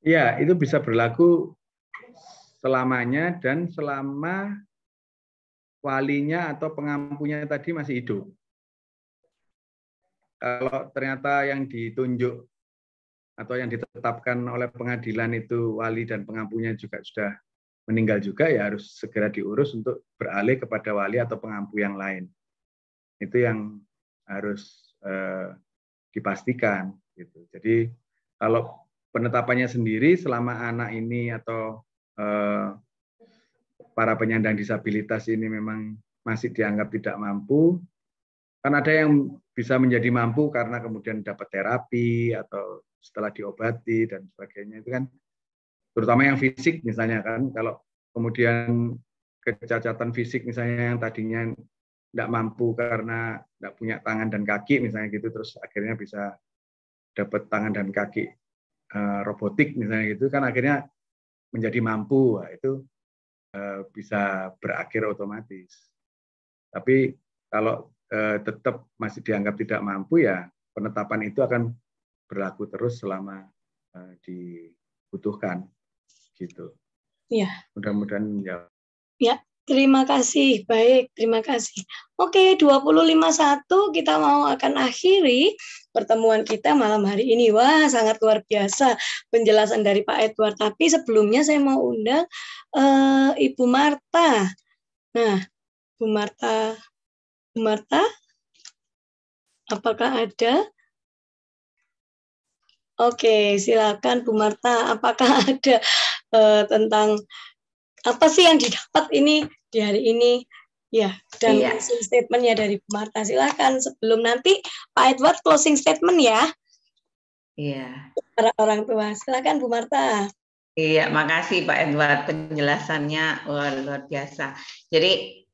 Ya, itu bisa berlaku selamanya dan selama walinya atau pengampunya tadi masih hidup. Kalau ternyata yang ditunjuk atau yang ditetapkan oleh pengadilan itu wali dan pengampunya juga sudah meninggal juga, ya harus segera diurus untuk beralih kepada wali atau pengampu yang lain. Itu yang harus dipastikan. Gitu. Jadi kalau penetapannya sendiri selama anak ini atau para penyandang disabilitas ini memang masih dianggap tidak mampu, kan ada yang bisa menjadi mampu karena kemudian dapat terapi atau setelah diobati dan sebagainya, itu kan terutama yang fisik misalnya kan, kalau kemudian kecacatan fisik misalnya yang tadinya tidak mampu karena tidak punya tangan dan kaki misalnya gitu, terus akhirnya bisa dapat tangan dan kaki robotik misalnya gitu, kan akhirnya menjadi mampu. Nah, itu bisa berakhir otomatis. Tapi kalau tetap masih dianggap tidak mampu, ya penetapan itu akan berlaku terus selama dibutuhkan. Gitu. Ya. Mudah-mudahan menjawab. Ya, terima kasih. Baik, terima kasih. Oke, 20.51 kita akan akhiri pertemuan kita malam hari ini. Wah, sangat luar biasa penjelasan dari Pak Edward. Tapi sebelumnya saya mau undang Ibu Marta. Nah, Bu Marta, apakah ada? Oke, silakan Bu Marta. Apakah ada tentang apa sih yang didapat ini di hari ini? Ya, dan closing statement-nya dari Bu Marta. Silakan sebelum nanti Pak Edward closing statement ya. Iya. Para orang tua. Silakan Bu Marta. Iya, makasih Pak Edward, penjelasannya luar biasa. Jadi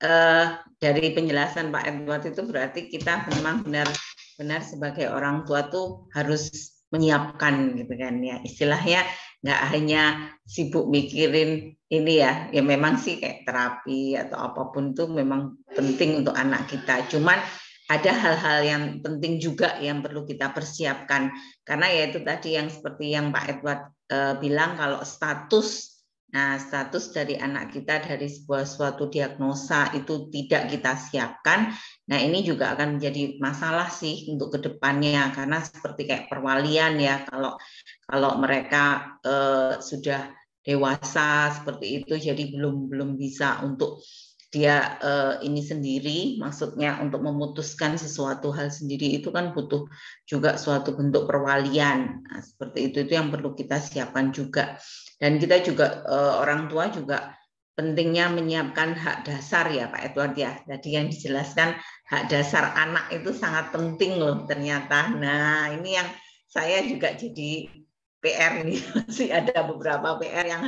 dari penjelasan Pak Edward itu berarti kita memang benar-benar sebagai orang tua tuh harus menyiapkan gitu kan ya. Istilahnya nggak hanya sibuk mikirin ini ya memang sih kayak terapi atau apapun tuh memang penting untuk anak kita. Cuman ada hal-hal yang penting juga yang perlu kita persiapkan, karena ya itu tadi yang seperti yang Pak Edward bilang, kalau status dari anak kita dari suatu diagnosa itu tidak kita siapkan, nah ini juga akan menjadi masalah sih untuk kedepannya, karena seperti kayak perwalian ya, kalau mereka sudah dewasa seperti itu, jadi belum bisa untuk dia ini sendiri, maksudnya untuk memutuskan sesuatu hal sendiri itu kan butuh juga suatu bentuk perwalian. Nah, seperti itu yang perlu kita siapkan juga. Dan kita juga orang tua juga pentingnya menyiapkan hak dasar ya Pak Edward ya. Tadi yang dijelaskan hak dasar anak itu sangat penting loh ternyata. Nah ini yang saya juga jadi PR ini, masih ada beberapa PR yang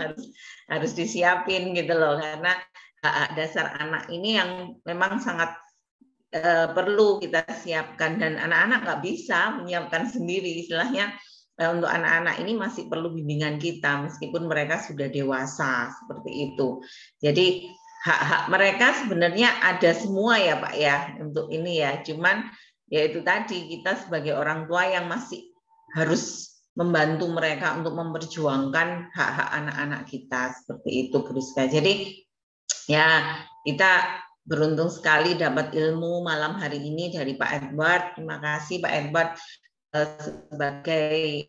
harus disiapin gitu loh, karena hak-hak dasar anak ini yang memang sangat perlu kita siapkan, dan anak-anak nggak bisa menyiapkan sendiri. Istilahnya untuk anak-anak ini masih perlu bimbingan kita meskipun mereka sudah dewasa seperti itu. Jadi hak-hak mereka sebenarnya ada semua ya Pak ya untuk ini ya. Cuman ya itu tadi, kita sebagai orang tua yang masih harus membantu mereka untuk memperjuangkan hak-hak anak-anak kita seperti itu, Priska. Jadi ya kita beruntung sekali dapat ilmu malam hari ini dari Pak Edward. Terima kasih Pak Edward sebagai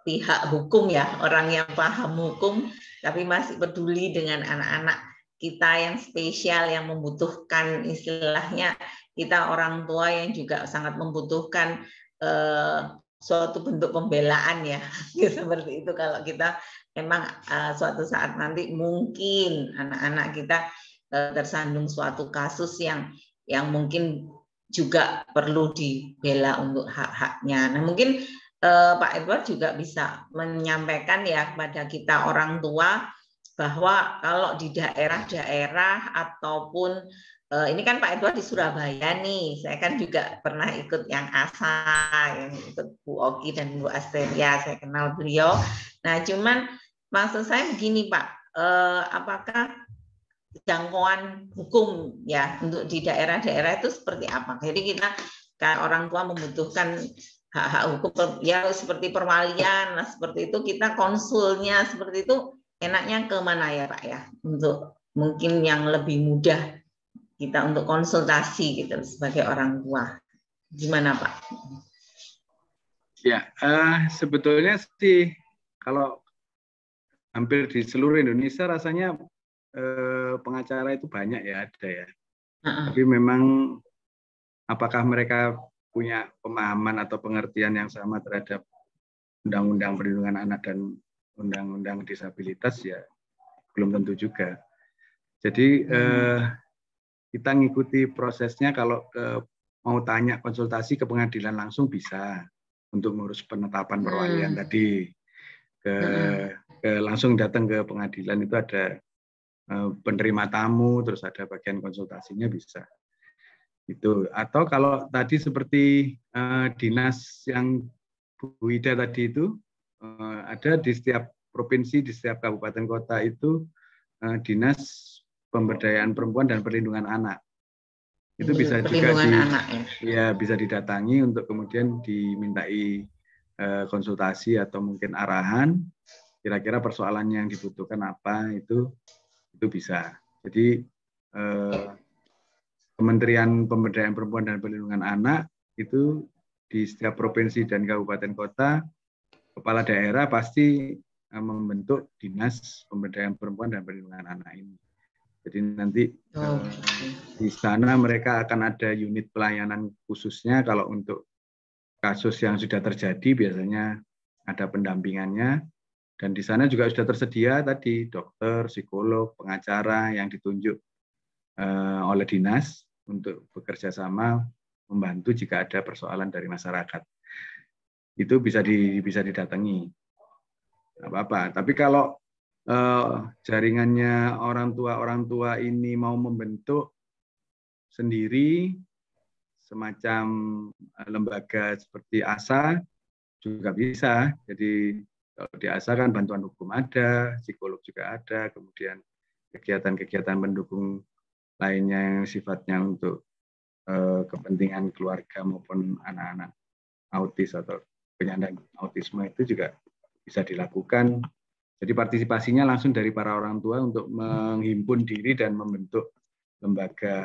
pihak hukum ya, orang yang paham hukum tapi masih peduli dengan anak-anak kita yang spesial, yang membutuhkan, istilahnya kita orang tua yang juga sangat membutuhkan suatu bentuk pembelaan ya, seperti itu. Kalau kita memang suatu saat nanti mungkin anak-anak kita tersandung suatu kasus yang mungkin juga perlu dibela untuk hak-haknya. Nah, mungkin Pak Edward juga bisa menyampaikan ya kepada kita orang tua bahwa kalau di daerah-daerah ataupun ini kan Pak Edward di Surabaya nih, saya kan juga pernah ikut yang ASA, yang ikut Bu Oki dan Bu Asteria, saya kenal beliau. Nah, cuman maksud saya begini Pak, apakah jangkauan hukum ya untuk di daerah-daerah itu seperti apa? Jadi kita kan orang tua membutuhkan hak-hak hukum ya seperti perwalian, nah seperti itu kita konsulnya seperti itu enaknya ke mana ya Pak ya? Untuk mungkin yang lebih mudah kita untuk konsultasi gitu sebagai orang tua. Gimana Pak? Ya, sebetulnya sih kalau hampir di seluruh Indonesia rasanya pengacara itu banyak ya, ada ya. Tapi memang apakah mereka punya pemahaman atau pengertian yang sama terhadap Undang-Undang Perlindungan Anak dan Undang-Undang Disabilitas ya belum tentu juga. Jadi kita ngikuti prosesnya, kalau mau tanya konsultasi ke pengadilan langsung bisa untuk ngurus penetapan perwalian tadi. Langsung datang ke pengadilan itu ada penerima tamu, terus ada bagian konsultasinya bisa. Itu. Atau kalau tadi seperti dinas yang Bu Ida tadi itu ada di setiap provinsi, di setiap kabupaten kota itu dinas pemberdayaan perempuan dan perlindungan anak. Itu bisa juga bisa didatangi untuk kemudian dimintai konsultasi atau mungkin arahan kira-kira persoalan yang dibutuhkan apa, itu bisa. Jadi Kementerian Pemberdayaan Perempuan dan Perlindungan Anak itu di setiap provinsi dan kabupaten kota, kepala daerah pasti membentuk dinas pemberdayaan perempuan dan perlindungan anak ini. Jadi nanti di sana mereka akan ada unit pelayanan khususnya. Kalau untuk kasus yang sudah terjadi biasanya ada pendampingannya. Dan di sana juga sudah tersedia tadi dokter, psikolog, pengacara yang ditunjuk oleh dinas untuk bekerja sama membantu jika ada persoalan dari masyarakat. Itu bisa didatangi. Nggak apa-apa. Tapi kalau jaringannya orang tua ini mau membentuk sendiri semacam lembaga seperti ASA juga bisa. Jadi kalau di ASA kan bantuan hukum ada, psikolog juga ada, kemudian kegiatan-kegiatan pendukung lainnya yang sifatnya untuk kepentingan keluarga maupun anak-anak autis atau penyandang autisme itu juga bisa dilakukan. Jadi partisipasinya langsung dari para orang tua untuk menghimpun diri dan membentuk lembaga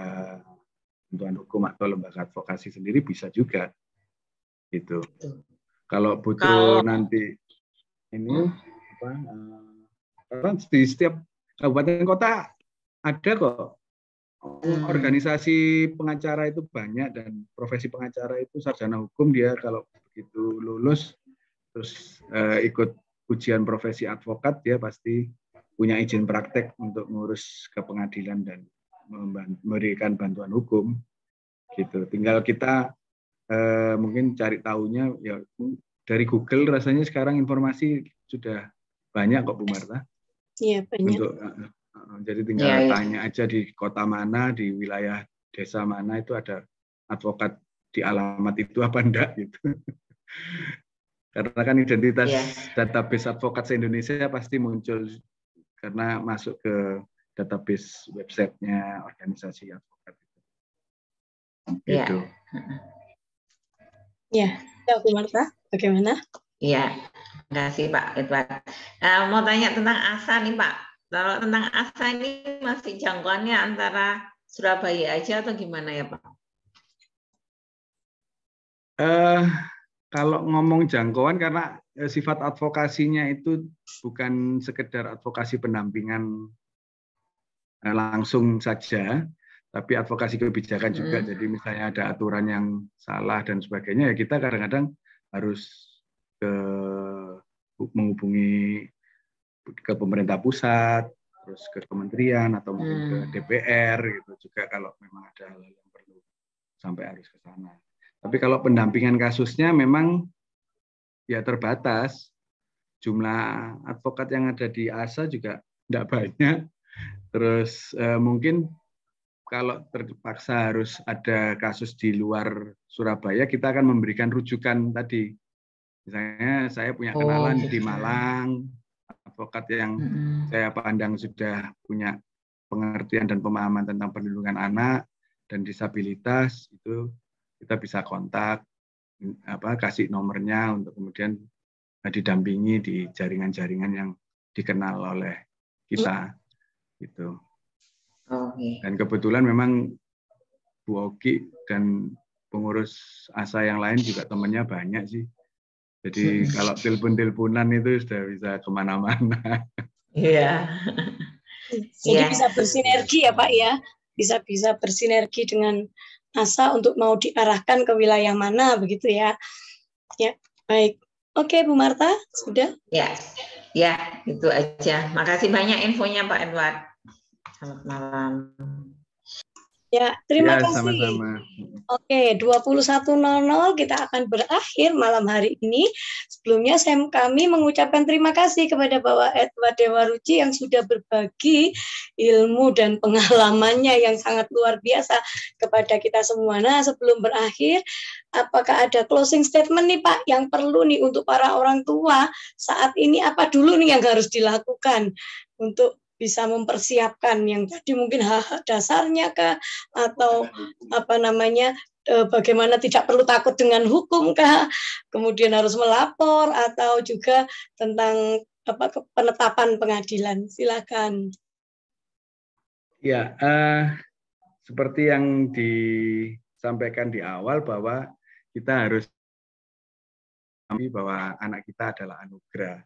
bantuan hukum atau lembaga advokasi sendiri bisa juga. Gitu. Kalau butuh nanti ini di setiap kabupaten kota ada kok organisasi pengacara itu banyak, dan profesi pengacara itu sarjana hukum, dia kalau begitu lulus terus ikut ujian profesi advokat, dia pasti punya izin praktek untuk ngurus ke pengadilan dan memberikan bantuan hukum gitu. Tinggal kita mungkin cari tahunya ya dari Google, rasanya sekarang informasi sudah banyak kok Bu Marta. Iya, banyak. Jadi tinggal tanya aja di kota mana, di wilayah desa mana itu ada advokat di alamat itu apa enggak gitu. Karena kan identitas database advokat se-Indonesia pasti muncul karena masuk ke database websitenya organisasi advokat. Gitu. Ya, Bu Marta, bagaimana? Iya, terima kasih Pak Edward. Mau tanya tentang ASA nih Pak. Kalau tentang ASA ini masih jangkauannya antara Surabaya aja atau gimana ya Pak? Kalau ngomong jangkauan karena sifat advokasinya itu bukan sekedar advokasi pendampingan langsung saja, tapi advokasi kebijakan juga. Jadi misalnya ada aturan yang salah dan sebagainya, ya kita kadang-kadang harus menghubungi ke pemerintah pusat, terus ke kementerian atau mungkin ke DPR gitu juga kalau memang ada hal yang perlu sampai harus ke sana. Tapi kalau pendampingan kasusnya memang ya terbatas. Jumlah advokat yang ada di ASA juga tidak banyak. Terus mungkin kalau terpaksa harus ada kasus di luar Surabaya, kita akan memberikan rujukan tadi. Misalnya saya punya kenalan di Malang, advokat yang saya pandang sudah punya pengertian dan pemahaman tentang perlindungan anak dan disabilitas, itu kita bisa kontak, kasih nomornya untuk kemudian didampingi di jaringan-jaringan yang dikenal oleh kita. Gitu. Dan kebetulan memang Bu Oki dan pengurus ASA yang lain juga temannya banyak sih. Jadi kalau telepon-teleponan itu sudah bisa kemana-mana. Iya. Jadi bisa bersinergi ya Pak ya. Bisa bersinergi dengan ASA untuk mau diarahkan ke wilayah mana begitu ya. Ya, baik. Oke Bu Marta, sudah? Ya, itu aja. Makasih banyak infonya Pak Edward. Selamat malam. Ya, terima kasih. Sama-sama. Oke, 21.00 kita akan berakhir malam hari ini. Sebelumnya kami mengucapkan terima kasih kepada Bapak Edward Dewaruci yang sudah berbagi ilmu dan pengalamannya yang sangat luar biasa kepada kita semua. Nah, sebelum berakhir, apakah ada closing statement nih Pak yang perlu nih untuk para orang tua saat ini, apa dulu nih yang harus dilakukan untuk bisa mempersiapkan yang tadi mungkin hak dasarnya kah, atau bagaimana tidak perlu takut dengan hukum kah, kemudian harus melapor, atau juga tentang penetapan pengadilan. Silakan. Ya, seperti yang disampaikan di awal bahwa kita harus bahwa anak kita adalah anugerah.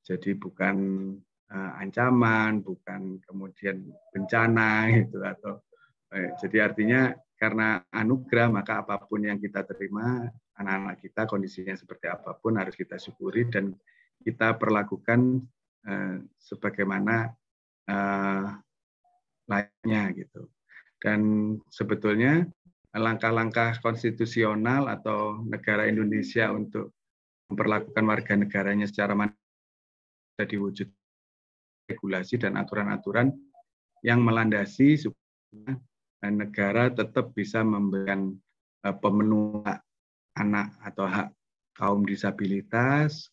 Jadi bukan ancaman, bukan kemudian bencana gitu, atau jadi artinya karena anugerah maka apapun yang kita terima, anak-anak kita kondisinya seperti apapun harus kita syukuri dan kita perlakukan sebagaimana lainnya gitu. Dan sebetulnya langkah-langkah konstitusional atau negara Indonesia untuk memperlakukan warga negaranya secara mandiri diwujud regulasi dan aturan-aturan yang melandasi supaya negara tetap bisa memberikan pemenuhan hak anak atau hak kaum disabilitas,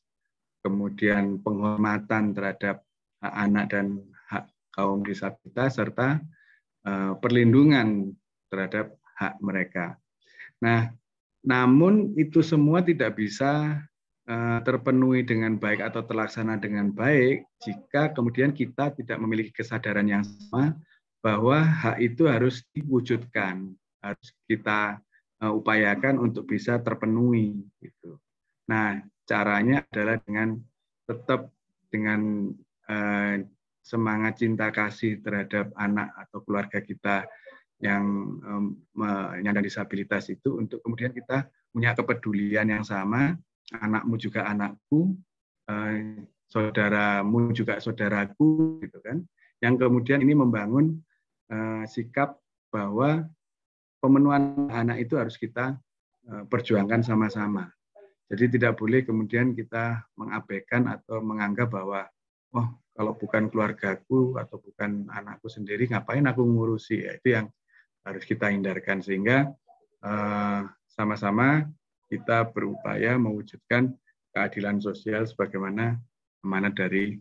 kemudian penghormatan terhadap hak anak dan hak kaum disabilitas, serta perlindungan terhadap hak mereka. Nah, namun itu semua tidak bisa terpenuhi dengan baik atau terlaksana dengan baik jika kemudian kita tidak memiliki kesadaran yang sama bahwa hak itu harus diwujudkan, harus kita upayakan untuk bisa terpenuhi. Gitu. Nah, caranya adalah dengan tetap dengan semangat cinta kasih terhadap anak atau keluarga kita yang menyandang disabilitas itu, untuk kemudian kita punya kepedulian yang sama. Anakmu juga anakku, saudaramu juga saudaraku, gitu kan? Yang kemudian ini membangun sikap bahwa pemenuhan anak itu harus kita perjuangkan sama-sama. Jadi tidak boleh kemudian kita mengabaikan atau menganggap bahwa kalau bukan keluargaku atau bukan anakku sendiri, ngapain aku ngurusi? Ya, itu yang harus kita hindarkan, sehingga sama-sama kita berupaya mewujudkan keadilan sosial sebagaimana amanat dari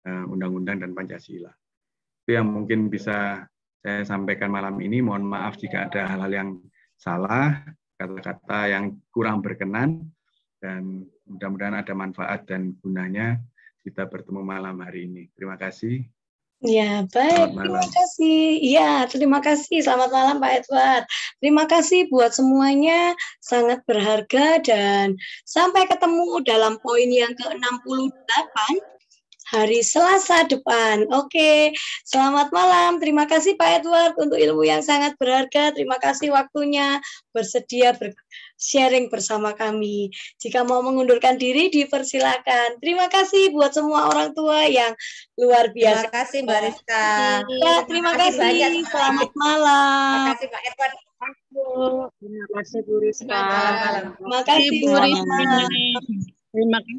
Undang-Undang dan Pancasila. Itu yang mungkin bisa saya sampaikan malam ini. Mohon maaf jika ada hal-hal yang salah, kata-kata yang kurang berkenan, dan mudah-mudahan ada manfaat dan gunanya kita bertemu malam hari ini. Terima kasih. Ya, baik. Terima kasih. Ya, terima kasih. Selamat malam Pak Edward. Terima kasih buat semuanya. Sangat berharga, dan sampai ketemu dalam poin yang ke-68 hari Selasa depan. Oke, selamat malam. Terima kasih Pak Edward untuk ilmu yang sangat berharga. Terima kasih waktunya bersedia sharing bersama kami. Jika mau mengundurkan diri, dipersilakan. Terima kasih buat semua orang tua yang luar biasa. Terima kasih Mbak Rizka. Ya, terima kasih. Selamat malam. Terima kasih Pak Edward. Terima kasih Bu Rizka. Malam-malam. Terima kasih Bu Rizka. Terima kasih.